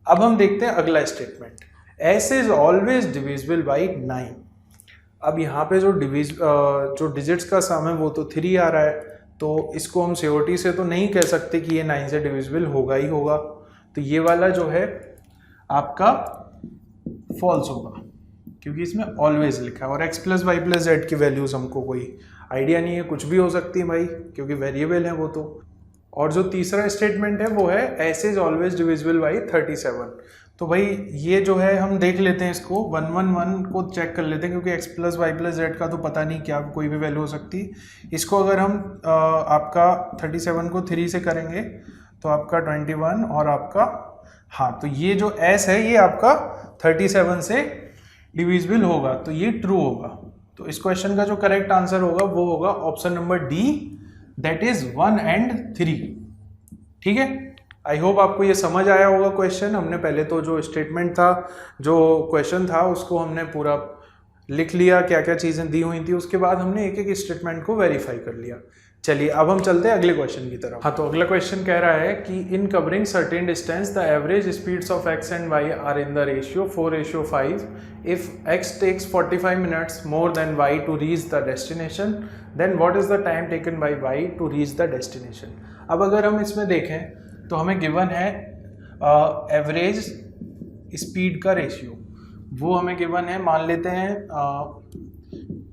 अब हम देखते हैं अगला statement, s is always divisible by 9। अब यहाँ पे जो डिजिट्स का सम है वो तो 3 आ रहा है, तो इसको हम श्योरिटी से तो नहीं कह सकते कि ये 9 से डिविजिबल होगा ही होगा। तो ये वाला जो है आपका फॉल्स होगा, क्योंकि इसमें ऑलवेज लिखा है, और x plus y plus z की वैल्यूज हमको कोई आइडिया नहीं है, कुछ भी हो सकती है भाई, क्योंकि वेरिएबल है वो तो। और जो तीसरा स्टेटमेंट है वो है s is always divisible by 37। तो भाई ये जो है हम देख लेते हैं, इसको 111 को चेक कर लेते हैं, क्योंकि x plus y plus z का तो पता नहीं, क्या कोई भी वैल्यू हो सकती है। इसको अगर हम आपका 37 को 3 से करेंगे तो आपका 21, और आपका हाँ, तो ये जो s है ये आपका 37 से डिविजिबल होगा, तो ये ट्रू होगा। तो इस क्वेश्चन का जो करेक्ट आंसर होगा वो होगा option number D, that is 1 and 3। ठीक है। आई होप आपको ये समझ आया होगा क्वेश्चन। हमने पहले तो जो स्टेटमेंट था, जो क्वेश्चन था, उसको हमने पूरा लिख लिया, क्या क्या चीज़ें दी हुई थी, उसके बाद हमने एक एक स्टेटमेंट को वेरीफाई कर लिया। चलिए अब हम चलते हैं अगले क्वेश्चन की तरफ। हाँ, तो अगला क्वेश्चन कह रहा है कि in covering certain distance the average speeds of x and y are in the ratio 4:5। If x takes 45 minutes more than y to reach the destination, then what is the time taken by y to reach the destination. अब अगर हम इसमें देखें तो हमें given है average speed का ratio, वो हमें गिवन है, मान लेते हैं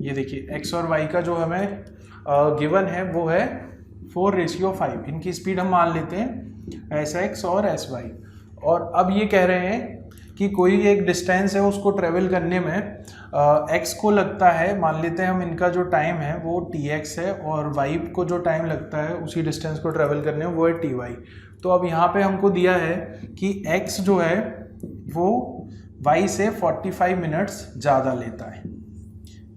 ये देखिए x और y का जो हमें गिवन है वो है 4:5। इनकी स्पीड हम मान लेते हैं sx और sy। और अब ये कह रहे हैं कि कोई एक डिस्टेंस है, उसको ट्रेवल करने में x को लगता है, मान लेते हैं हम, इनका जो टाइम है वो tx है, और y को जो टाइम लगता है उसी डिस्टेंस को ट्रेवल करने में वो है ty। तो अब यहाँ पे हमको दिया है कि x जो है वो y से 45 मिनट्स ज़्यादा लेता है,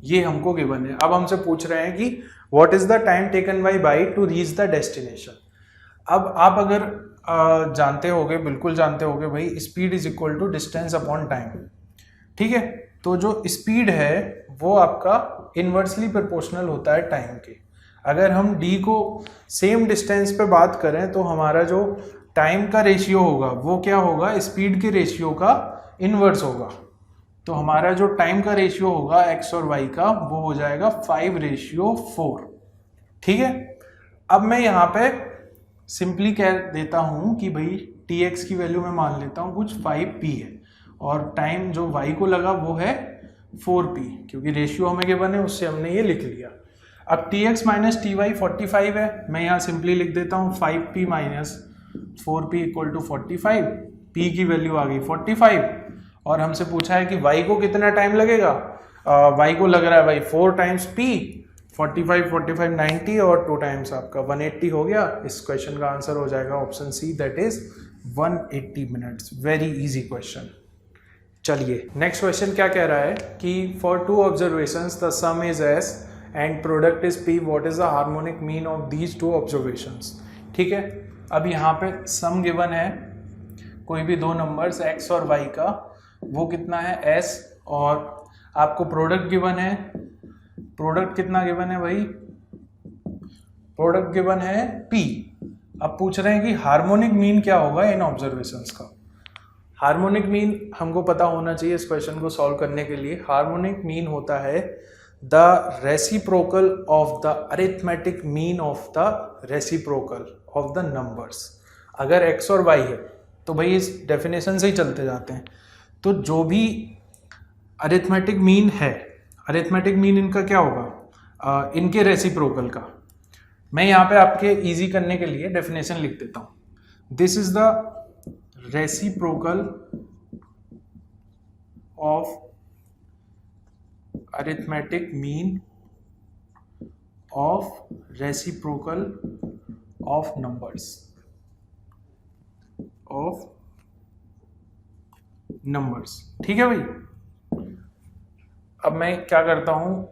ये हमको गिवन है। अब हमसे पूछ रहे हैं कि what is the time taken by bike to reach the destination. अब आप अगर जानते होगे, बिल्कुल जानते होगे भाई, speed is equal to distance upon time. ठीक है, तो जो स्पीड है वो आपका इन्वर्सली प्रोपोर्शनल होता है टाइम के। अगर हम d को सेम डिस्टेंस पे बात करें तो हमारा जो टाइम का रेशियो होगा वो क्या होगा, स्पीड के रेशियो का इन्वर्स होगा। तो हमारा जो टाइम का रेशियो होगा x और y का वो हो जाएगा 5:4। ठीक है, अब मैं यहाँ पे सिंपली कह देता हूँ कि भाई tx की वैल्यू मैं मान लेता हूँ कुछ 5p है और टाइम जो y को लगा वो है 4p, क्योंकि रेशियो हमें गिवन है उससे हमने ये लिख लिया। अब tx माइनस ty 45 है, मैं यहाँ सिंपली लिख देता हूँ 5p minus 4p equal to 45, p की वैल्यू आ गई 45 और हमसे पूछा है कि y को कितना टाइम लगेगा। y को लग रहा है भाई 4 टाइम्स p, 45 90 और 2 टाइम्स आपका 180 हो गया। इस क्वेश्चन का आंसर हो जाएगा option C, that is 180 minutes. Very easy question. चलिए नेक्स्ट क्वेश्चन क्या कह रहा है कि for 2 observations the sum is s and product is p, what is the harmonic mean of these 2 observations. ठीक है, अब यहाँ पे सम गिवन है, कोई भी 2 नंबर्स x और y का, वो कितना है s, और आपको प्रोडक्ट गिवन है। प्रोडक्ट कितना गिवन है भाई, प्रोडक्ट गिवन है p। अब पूछ रहे हैं कि हार्मोनिक मीन क्या होगा इन ऑब्जर्वेशंस का। हार्मोनिक मीन हमको पता होना चाहिए इस क्वेश्चन को सॉल्व करने के लिए। हार्मोनिक मीन होता है the reciprocal of the arithmetic mean of the reciprocal of the numbers. अगर x और y है तो भाई इस डेफिनेशन से ही चलते जाते हैं, तो जो भी अरिथमेटिक मीन है, अरिथमेटिक मीन इनका क्या होगा, इनके रेसिप्रोकल का। मैं यहाँ पे आपके इजी करने के लिए डेफिनेशन लिख देता हूँ। This is the reciprocal of arithmetic mean of reciprocal of numbers, of numbers. ठीक है भाई, अब मैं क्या करता हूं,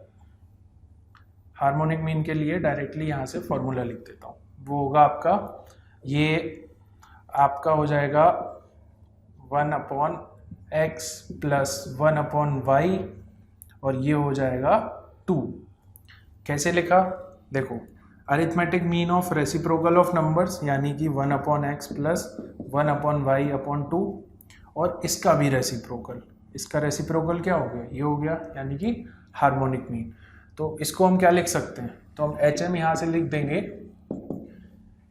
हार्मोनिक मीन के लिए डायरेक्टली यहां से फॉर्मूला लिख देता हूं। वो होगा आपका, ये आपका हो जाएगा 1/x प्लस 1/y और ये हो जाएगा 2। कैसे लिखा देखो, arithmetic mean of reciprocal of numbers यानी कि 1/x प्लस 1/y/2 और इसका भी रेसिप्रोकल, इसका रेसिप्रोकल क्या हो गया, ये हो गया, यानी कि हार्मोनिक मीन। तो इसको हम क्या लिख सकते हैं, तो हम HM यहाँ से लिख देंगे,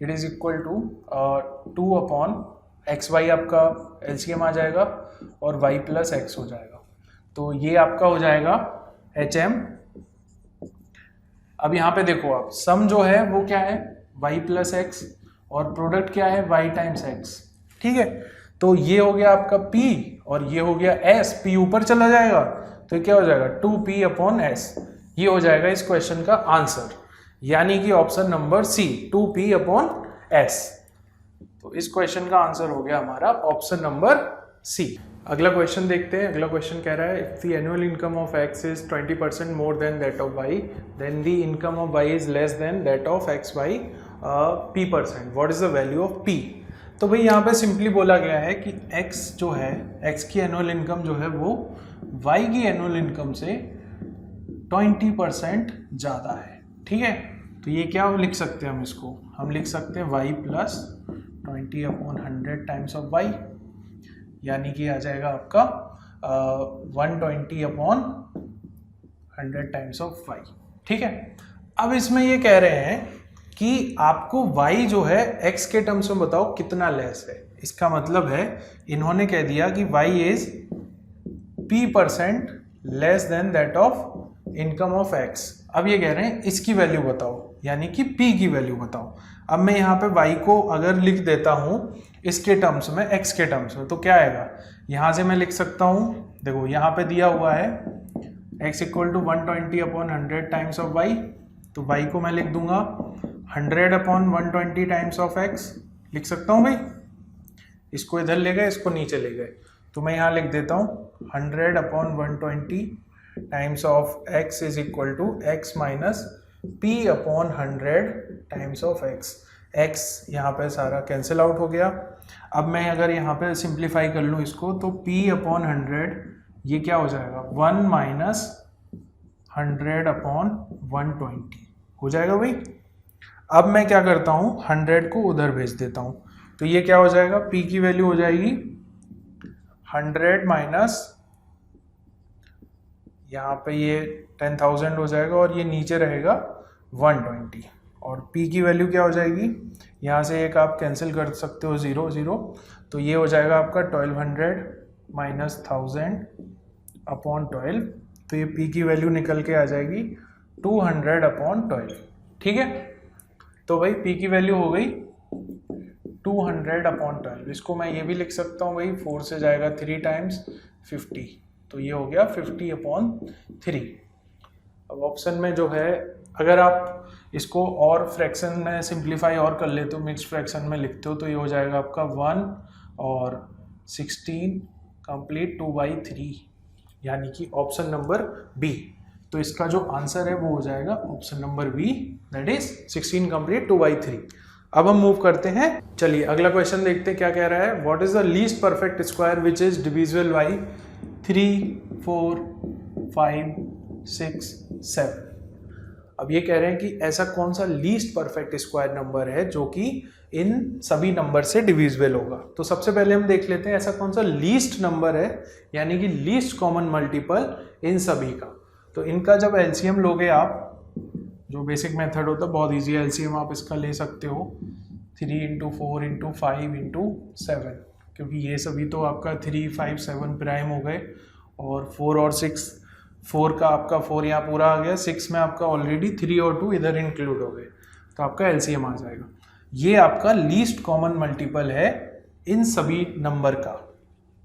it is equal to 2/xy, आपका LCM आ जाएगा और y प्लस x हो जाएगा। तो ये आपका हो जाएगा HM। अब यहाँ पे देखो आप, सम जो है वो क्या है y प्लस x और प्रोडक्ट क्या है y टाइम्स x। ठीक है, तो ये हो गया आपका p और ये हो गया s, p ऊपर चला जाएगा तो क्या हो जाएगा 2p/s। ये हो जाएगा इस क्वेश्चन का आंसर, यानी कि ऑप्शन नंबर सी 2p/s। तो इस क्वेश्चन का आंसर हो गया हमारा ऑप्शन नंबर सी। अगला क्वेश्चन देखते हैं। अगला क्वेश्चन कह रहा है if the annual income of x is 20% more than that of y, then the income of y is less than that of xy p%, what is the value of p। तो भाई यहाँ पे simply बोला गया है कि x जो है, x की एनुअल इनकम जो है वो y की एनुअल इनकम से 20% ज़्यादा है। ठीक है, तो ये क्या लिख सकते हैं हम, इसको हम लिख सकते हैं y plus 20/100 times of y, यानी कि आ जाएगा आपका 120/100 टाइम्स ऑफ y। ठीक है, अब इसमें ये कह रहे हैं कि आपको y जो है x के टर्म्स में बताओ कितना लेस है। इसका मतलब है इन्होंने कह दिया कि y is p% less than that of income of x। अब ये कह रहे हैं इसकी वैल्यू बताओ, यानी कि p की वैल्यू बताओ। अब मैं यहाँ पे y को अगर लिख देता हूँ इसके टर्म्स में, x के टर्म्स में, तो क्या आएगा, यहाँ से मैं लिख सकता हूँ, देखो यहाँ पे दिया हुआ है x equal to 120/100 times of y, तो y को मैं लिख दूंगा 100/120 टाइम्स ऑफ x, लिख सकता हूँ भाई। इसको इधर ले गए, इसको नीचे ले गए, तो मैं यहाँ लिख देता हूँ 100/120 times of x is equal to x minus P upon 100 times of x। x यहाँ पे सारा कैंसिल आउट हो गया। अब मैं अगर यहाँ पे सिंप्लीफाई कर लूँ इसको तो P अपॉन 100 ये क्या हो जाएगा 1 माइनस 100 अपॉन 120 हो जाएगा भाई। अब मैं क्या करता हूँ 100 को उधर भेज देता हूँ तो ये क्या हो जाएगा P की वैल्यू हो जाएगी 100 माइनस यहाँ पे ये 10,000 हो जाएगा और ये नीचे रहेगा 120 और P की वैल्यू क्या हो जाएगी यहाँ से एक आप कैंसिल कर सकते हो 0 0 तो ये हो जाएगा आपका 1200 माइनस 1000 अपॉन 12 तो ये P की वैल्यू निकल के आ जाएगी 200 अपॉन 12। ठीक है तो भाई P की वैल्यू हो गई 200 अपॉन 12। इसको मैं ये भी लिख सकता हूँ भाई 4 से जाएगा 3 टाइम्स 50 तो ये हो गया 50 अपॉन 3। अब ऑप्शन में जो है अगर आप इसको और फ्रैक्शन में सिंप्लीफाई और कर लेते हो मिक्स्ड फ्रैक्शन में लिखते हो तो ये हो जाएगा आपका 1 और 16 कंप्लीट 2/3 यानी कि ऑप्शन नंबर बी। तो इसका जो आंसर है वो हो जाएगा option number B that is 16 complete 2/3। अब हम मूव करते हैं। चलिए अगला क्वेश्चन देखते हैं क्या कह रहा है। What is the least perfect square which is divisible by 3 4 5 6 7। अब ये कह रहे हैं कि ऐसा कौन सा लीस्ट परफेक्ट स्क्वायर नंबर है जो कि इन सभी नंबर से डिविजिबल होगा। तो सबसे पहले हम देख लेते हैं ऐसा कौन सा लीस्ट नंबर है यानी कि लीस्ट कॉमन मल्टीपल इन सभी का। तो इनका जब एलसीएम लोगे आप जो बेसिक मेथड होता है बहुत इजी है एलसीएम आप इसका ले सकते हो 3 × 4 × 5 × 7 क्योंकि ये सभी तो आपका 3 5 7 प्राइम हो गए और 4 और 6 4 का आपका 4 यहाँ पूरा आ गया 6 में आपका ऑलरेडी 3 और 2 इधर इंक्लूड हो गए तो आपका एलसीएम आ जाएगा। ये आपका लीस्ट कॉमन मल्टीपल है इन सभी नंबर का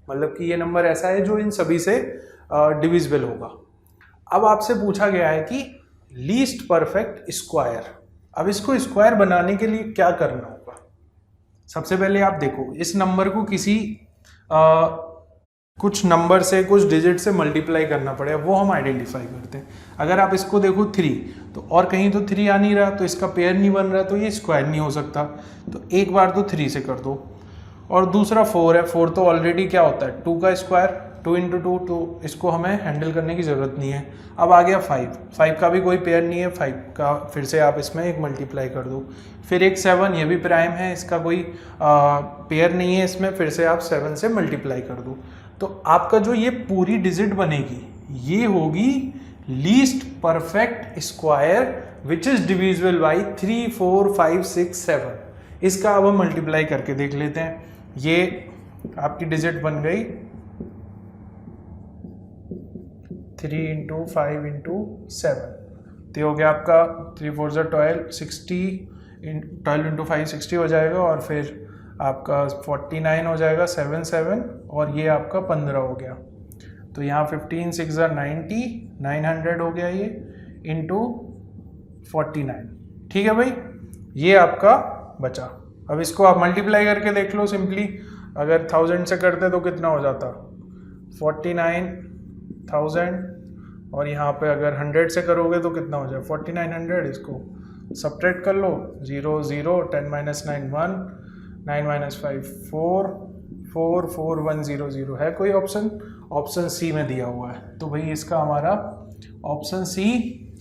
मतलब कि ये नंबर ऐसा है जो इन सभी से डिविजिबल होगा। अब आपसे पूछा गया है कि लीस्ट परफेक्ट स्क्वायर। अब इसको स्क्वायर बनाने के लिए क्या करना होगा। सबसे पहले आप देखो इस नंबर को किसी कुछ नंबर से कुछ डिजिट से मल्टीप्लाई करना पड़ेगा वो हम आइडेंटिफाई करते हैं। अगर आप इसको देखो 3 तो और कहीं तो 3 आ नहीं रहा तो इसका पेयर नहीं बन रहा तो ये स्क्वायर नहीं हो सकता तो एक बार तो 3 से कर दो। और दूसरा 4 है 4 तो ऑलरेडी क्या होता है 2 का स्क्वायर 2 × 2 तो इसको हमें हैंडल करने की ज़रूरत नहीं है। अब आ गया 5 का भी कोई पेयर नहीं है 5 का फिर से आप इसमें एक मल्टीप्लाई कर दो। फिर एक 7 ये भी प्राइम है इसका कोई पेयर नहीं है इसमें फिर से आप 7 से मल्टीप्लाई कर दो। तो आपका जो ये पूरी डिजिट बनेगी ये होगी least perfect square which is divisible by 3 4 5 6 7। इसका अब हम मल्टीप्लाई करके देख लेते हैं। ये आपकी डिजिट बन गई 3 × 5 × 7 तो हो गया आपका 3 4 12 60 12 × 5 60 हो जाएगा और फिर आपका 49 हो जाएगा 7 7 और ये आपका 15 हो गया तो यहाँ 15 6 90 900 हो गया ये इंटू 49। ठीक है भाई ये आपका बचा। अब इसको आप मल्टीप्लाई करके देख लो सिंपली अगर 1000 से करते तो कितना हो जाता 49,000 और यहाँ पे अगर 100 से करोगे तो कितना हो जाए 4900। इसको सब्ट्रैक्ट कर लो 0 0 10 - 9 1 9 - 5 4 4 4 1 0 0 है कोई ऑप्शन सी में दिया हुआ है तो भाई इसका हमारा ऑप्शन सी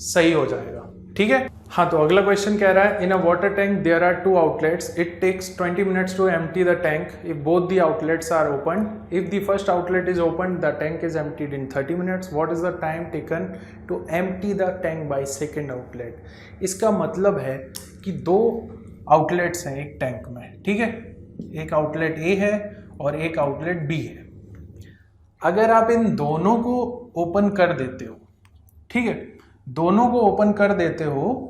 सही हो जाएगा। ठीक है हाँ तो अगला क्वेश्चन कह रहा है in a water tank there are 2 outlets it takes 20 minutes to empty the tank if both the outlets are open if the first outlet is open the tank is emptied in 30 minutes what is the time taken to empty the tank by second outlet. इसका मतलब है कि 2 outlets हैं एक tank में। ठीक है एक आउटलेट ए है और एक आउटलेट बी है। अगर आप इन दोनों को ओपन कर देते हो ठीक है दोनों को ओपन कर देते हो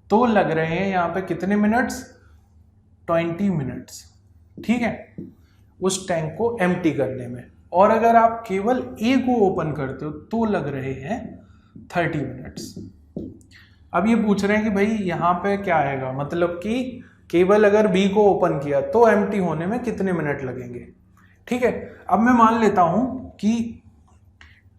तो लग रहे हैं यहाँ पे कितने मिनट्स 20 मिनट्स। ठीक है उस टैंक को एम्प्टी करने में। और अगर आप केवल ए को ओपन करते हो तो लग रहे हैं 30 मिनट्स। अब ये पूछ रहे हैं कि भाई यहाँ पे क्या आएगा मतलब कि केवल अगर बी को ओपन किया तो एम्प्टी होने में कितने मिनट लगेंगे। ठीक है अब मैं मान लेता हूं कि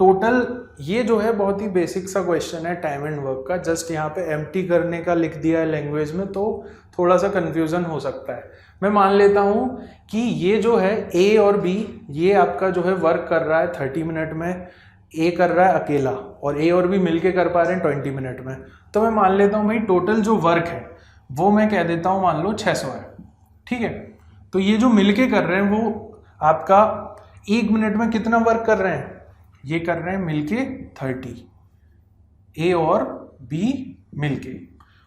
टोटल ये जो है बहुत ही बेसिक सा क्वेश्चन है टाइम एंड वर्क का, जस्ट यहाँ पे एम्प्टी करने का लिख दिया है लैंग्वेज में, तो थोड़ा सा कंफ्यूजन हो सकता है। मैं मान लेता हूँ कि ये जो है ए और बी, ये आपका जो है वर्क कर रहा है 30 मिनट में, ए कर रहा है अकेला और ए और बी मिलके कर पा रहे हैं 20 मिनट में। तो मैं मान लेता हूँ भाई टोटल जो वर्क है वो मैं कह देता हूँ मान लो 600 है, ठीक है। तो ये जो मिलके कर रहे हैं वो आपका 1 मिनट में कितना वर्क कर रहे हैं, ये कर रहे हैं मिलके 30, ए और बी मिलके।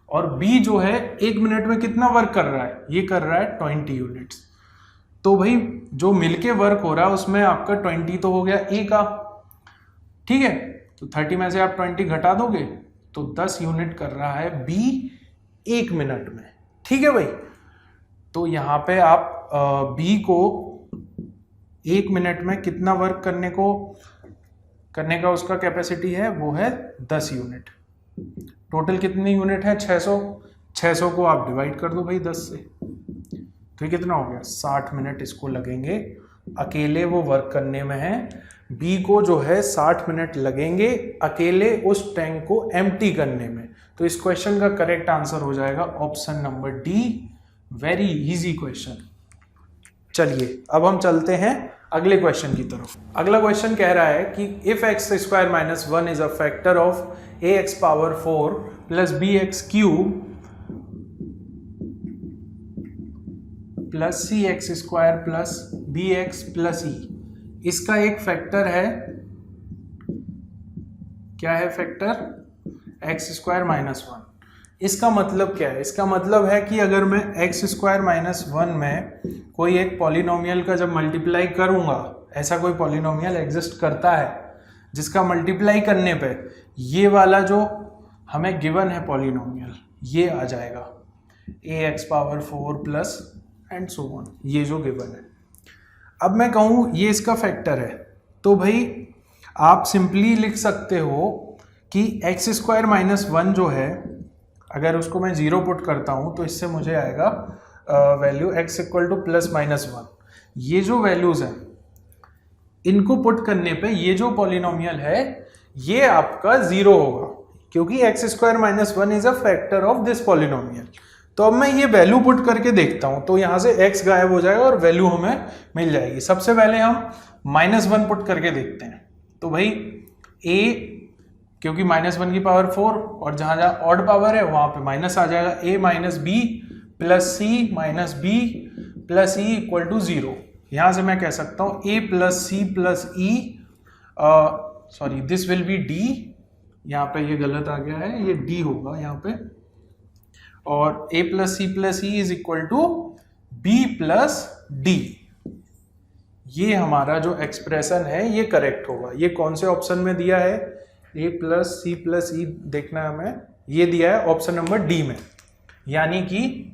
और बी जो है 1 मिनट में कितना वर्क कर रहा है, ये कर रहा है 20 यूनिट्स। तो भाई जो मिलके वर्क हो रहा है उसमें आपका 20 तो हो गया ए का, ठीक है। तो 30 में से आप 20 घटा दोगे तो 10 यूनिट कर रहा है बी 1 मिनट में, ठीक है भाई। तो यहाँ पे आप बी को 1 मिनट में कितना वर्क करने का उसका कैपेसिटी है, वो है 10 यूनिट। टोटल कितनी यूनिट है, 600। 600 को आप डिवाइड कर दो भाई 10 से, तो ये कितना हो गया, 60 मिनट इसको लगेंगे। अकेले वो वर्क करने में है, बी को जो है 60 मिनट लगेंगे अकेले उस टैंक को एम्प्टी करने में। तो इस क्वेश्चन का करेक्ट आंसर हो जाएगा option number D. Very easy question. चलिए अब हम चलते हैं अगले क्वेश्चन की तरफ। अगला क्वेश्चन कह रहा है कि if X square minus 1 is a factor of A X power 4 plus B X cube plus C X square plus B X plus E, इसका एक फैक्टर है, क्या है फैक्टर, एक्स स्क्वायर माइनस 1। इसका मतलब क्या है, इसका मतलब है कि अगर मैं एक्स स्क्वायर माइनस 1 में कोई एक पॉलिनोमियल का जब मल्टीप्लाई करूंगा, ऐसा कोई पॉलिनोमियल एग्जिस्ट करता है जिसका मल्टीप्लाई करने पे ये वाला जो हमें गिवन है पॉलिनोमियल ये आ जाएगा, A X power 4 plus and so on, ये जो गिवन है। अब मैं कहूँ ये इसका फैक्टर है, तो भाई आप सिंपली लिख सकते हो कि एक्स स्क्वायर माइनस 1 जो है, अगर उसको मैं 0 पुट करता हूँ तो इससे मुझे आएगा value x equal two plus minus 1। ये जो वैल्यूज हैं इनको पुट करने पे ये जो पॉलिनोमियल है ये आपका 0 होगा, क्योंकि x square minus 1 is a factor of this polynomial. तो अब मैं ये वैल्यू पुट करके देखता हूँ, तो यहाँ से x गायब हो जाएगा और वैल्यू हमें मिल जाएगी। सबसे पहले हम -1 पुट करके देखते हैं। तो भाई a, क्योंकि -1 की पावर 4 और जहाँ जहाँ ऑड पावर है वहाँ पे माइनस आ जाएगा, a minus b plus c minus b plus e equal to 0। यहाँ से मैं कह सकता हूँ a plus c plus e, sorry this will be d, यहाँ पे ये गलत आ गया है, ये d होगा यहाँ पे, और a plus e is equal to b plus d. ये हमारा जो एक्सप्रेशन है ये करेक्ट होगा। ये कौन से ऑप्शन में दिया है, a प्लस ई देखना है हमें, ये दिया है ऑप्शन नंबर डी में, यानी कि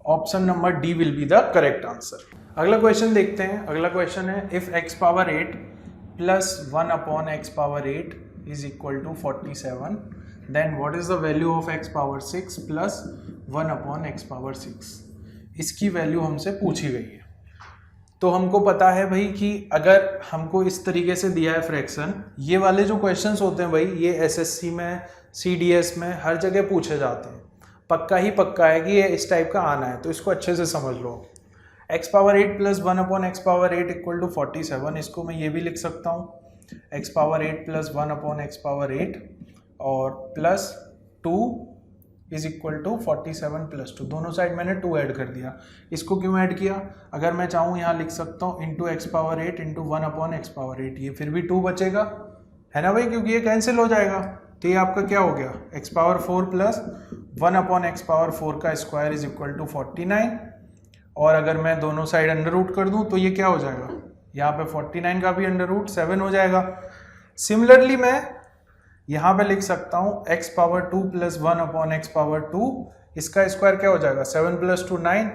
option number D will be the correct answer. अगला क्वेश्चन देखते हैं। अगला क्वेश्चन है if x power 8 plus 1 upon x power 8 is equal to 47, then what is the value of x power 6 plus 1 upon x power 6। इसकी value हमसे पूछी गई है। तो हमको पता है भाई कि अगर हमको इस तरीके से दिया है फ्रैक्शन, ये वाले जो क्वेश्चंस होते हैं भाई ये एसएससी में, सीडीएस में हर जगह पूछे जाते हैं। पक्का ही पक्का है कि ये इस टाइप का आना है, तो इसको अच्छे से समझ लो। x power 8 plus 1 upon x power 8 equal to 47, इसको मैं ये भी लिख सकता हूँ x power 8 plus 1 upon x power 8 और plus 2 is equal to 47 plus 2, दोनों साइड मैंने 2 ऐड कर दिया। इसको क्यों ऐड किया, अगर मैं चाहूँ यहाँ लिख सकता हूँ into x power 8 into 1 upon x power 8, ये फिर भी 2 बचेगा, है ना भाई, क्योंकि ये कैंसिल हो जाएगा। तो ये आपका क्या हो गया, x power 4 plus 1 upon x power 4 का स्क्वायर इज इक्वल टू 49, और अगर मैं दोनों साइड अंडर रूट कर दूँ तो ये क्या हो जाएगा, यहाँ पे 49 का भी अंडर रूट 7 हो जाएगा। सिमिलरली मैं यहाँ पे लिख सकता हूँ x power 2 plus 1 upon x power 2, इसका स्क्वायर क्या हो जाएगा 7 प्लस 2 9,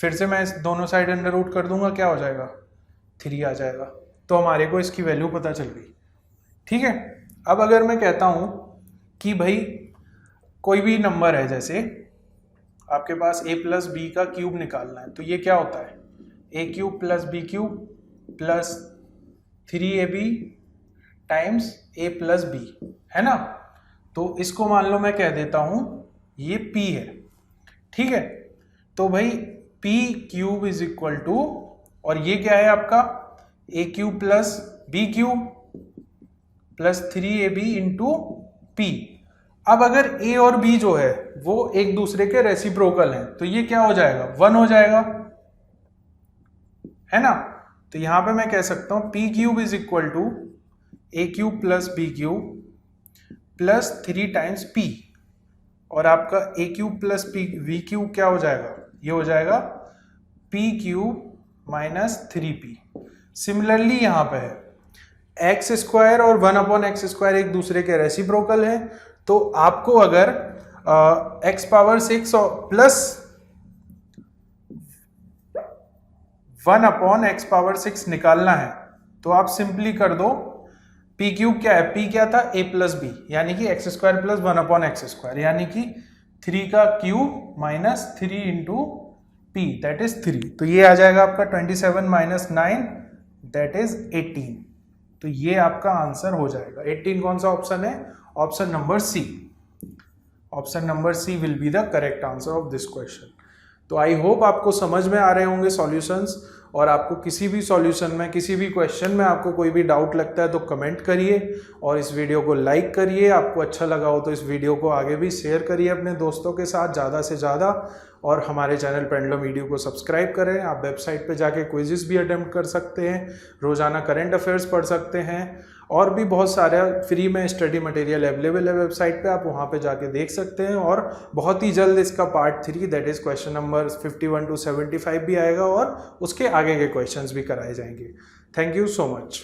फिर से मैं दोनों साइड अंडर रूट कर दूंगा, क्या हो जाएगा 3 आ जाएगा। तो हमारे को इसकी वैल्यू पता चल गई, ठीक है। अब अगर मैं कहता हूँ कि भाई कोई भी नंबर है, जैसे आपके पास a प्लस बी का क्यूब निकालना है, तो ये क्या होता है a cube plus b cube plus 3ab times a plus b, है ना। तो इसको मान लो मैं कह देता हूं ये p है, ठीक है। तो भाई p cube is equal to, और ये क्या है आपका a cube plus b cube plus 3ab into p। अब अगर a और b जो है वो एक दूसरे के रेसिप्रोकल हैं तो ये क्या हो जाएगा, 1 हो जाएगा, है ना। तो यहां पे मैं कह सकता हूं p cube is equal to a cube plus b cube plus 3 times p, और आपका a cube plus b cube क्या हो जाएगा, ये हो जाएगा p cube minus 3p। Similarly यहां पे है एक्स स्क्वायर और 1 अपॉन एक्स स्क्वायर एक दूसरे के रेसिप्रोकल है, तो आपको अगर x power 6 plus 1 upon x power 6 निकालना है तो आप सिंपली कर दो, p क्यूब क्या है, p क्या था a प्लस बी, यानी कि x square plus 1 upon x square, यानी कि 3 का cube minus 3 into p that is 3। तो ये आ जाएगा आपका 27 माइनस 9 दैट इज 18। तो ये आपका आंसर हो जाएगा। 18 कौन सा ऑप्शन है, option number C. Option number C will be the correct answer of this question. तो आई होप आपको समझ में आ रहे होंगे सॉल्यूशंस, और आपको किसी भी सॉल्यूशन में, किसी भी क्वेश्चन में आपको कोई भी डाउट लगता है तो कमेंट करिए, और इस वीडियो को लाइक करिए। आपको अच्छा लगा हो तो इस वीडियो को आगे भी शेयर करिए अपने दोस्तों के साथ ज़्यादा से ज़्यादा, और हमारे चैनल पेंडुलम वीडियो को सब्सक्राइब करें। आप वेबसाइट पे जाके क्विज़ेस भी अटेम्प्ट कर सकते हैं, रोज़ाना करंट अफेयर्स पढ़ सकते हैं, और भी बहुत सारा फ्री में स्टडी मटेरियल अवेलेबल है वेबसाइट पे, आप वहाँ पे जाके देख सकते हैं। और बहुत ही जल्द इसका part 3 that is question number 51 to 75 भी आएगा, और उसके आगे के क्वेश्चंस भी कराए जाएंगे। Thank you so much.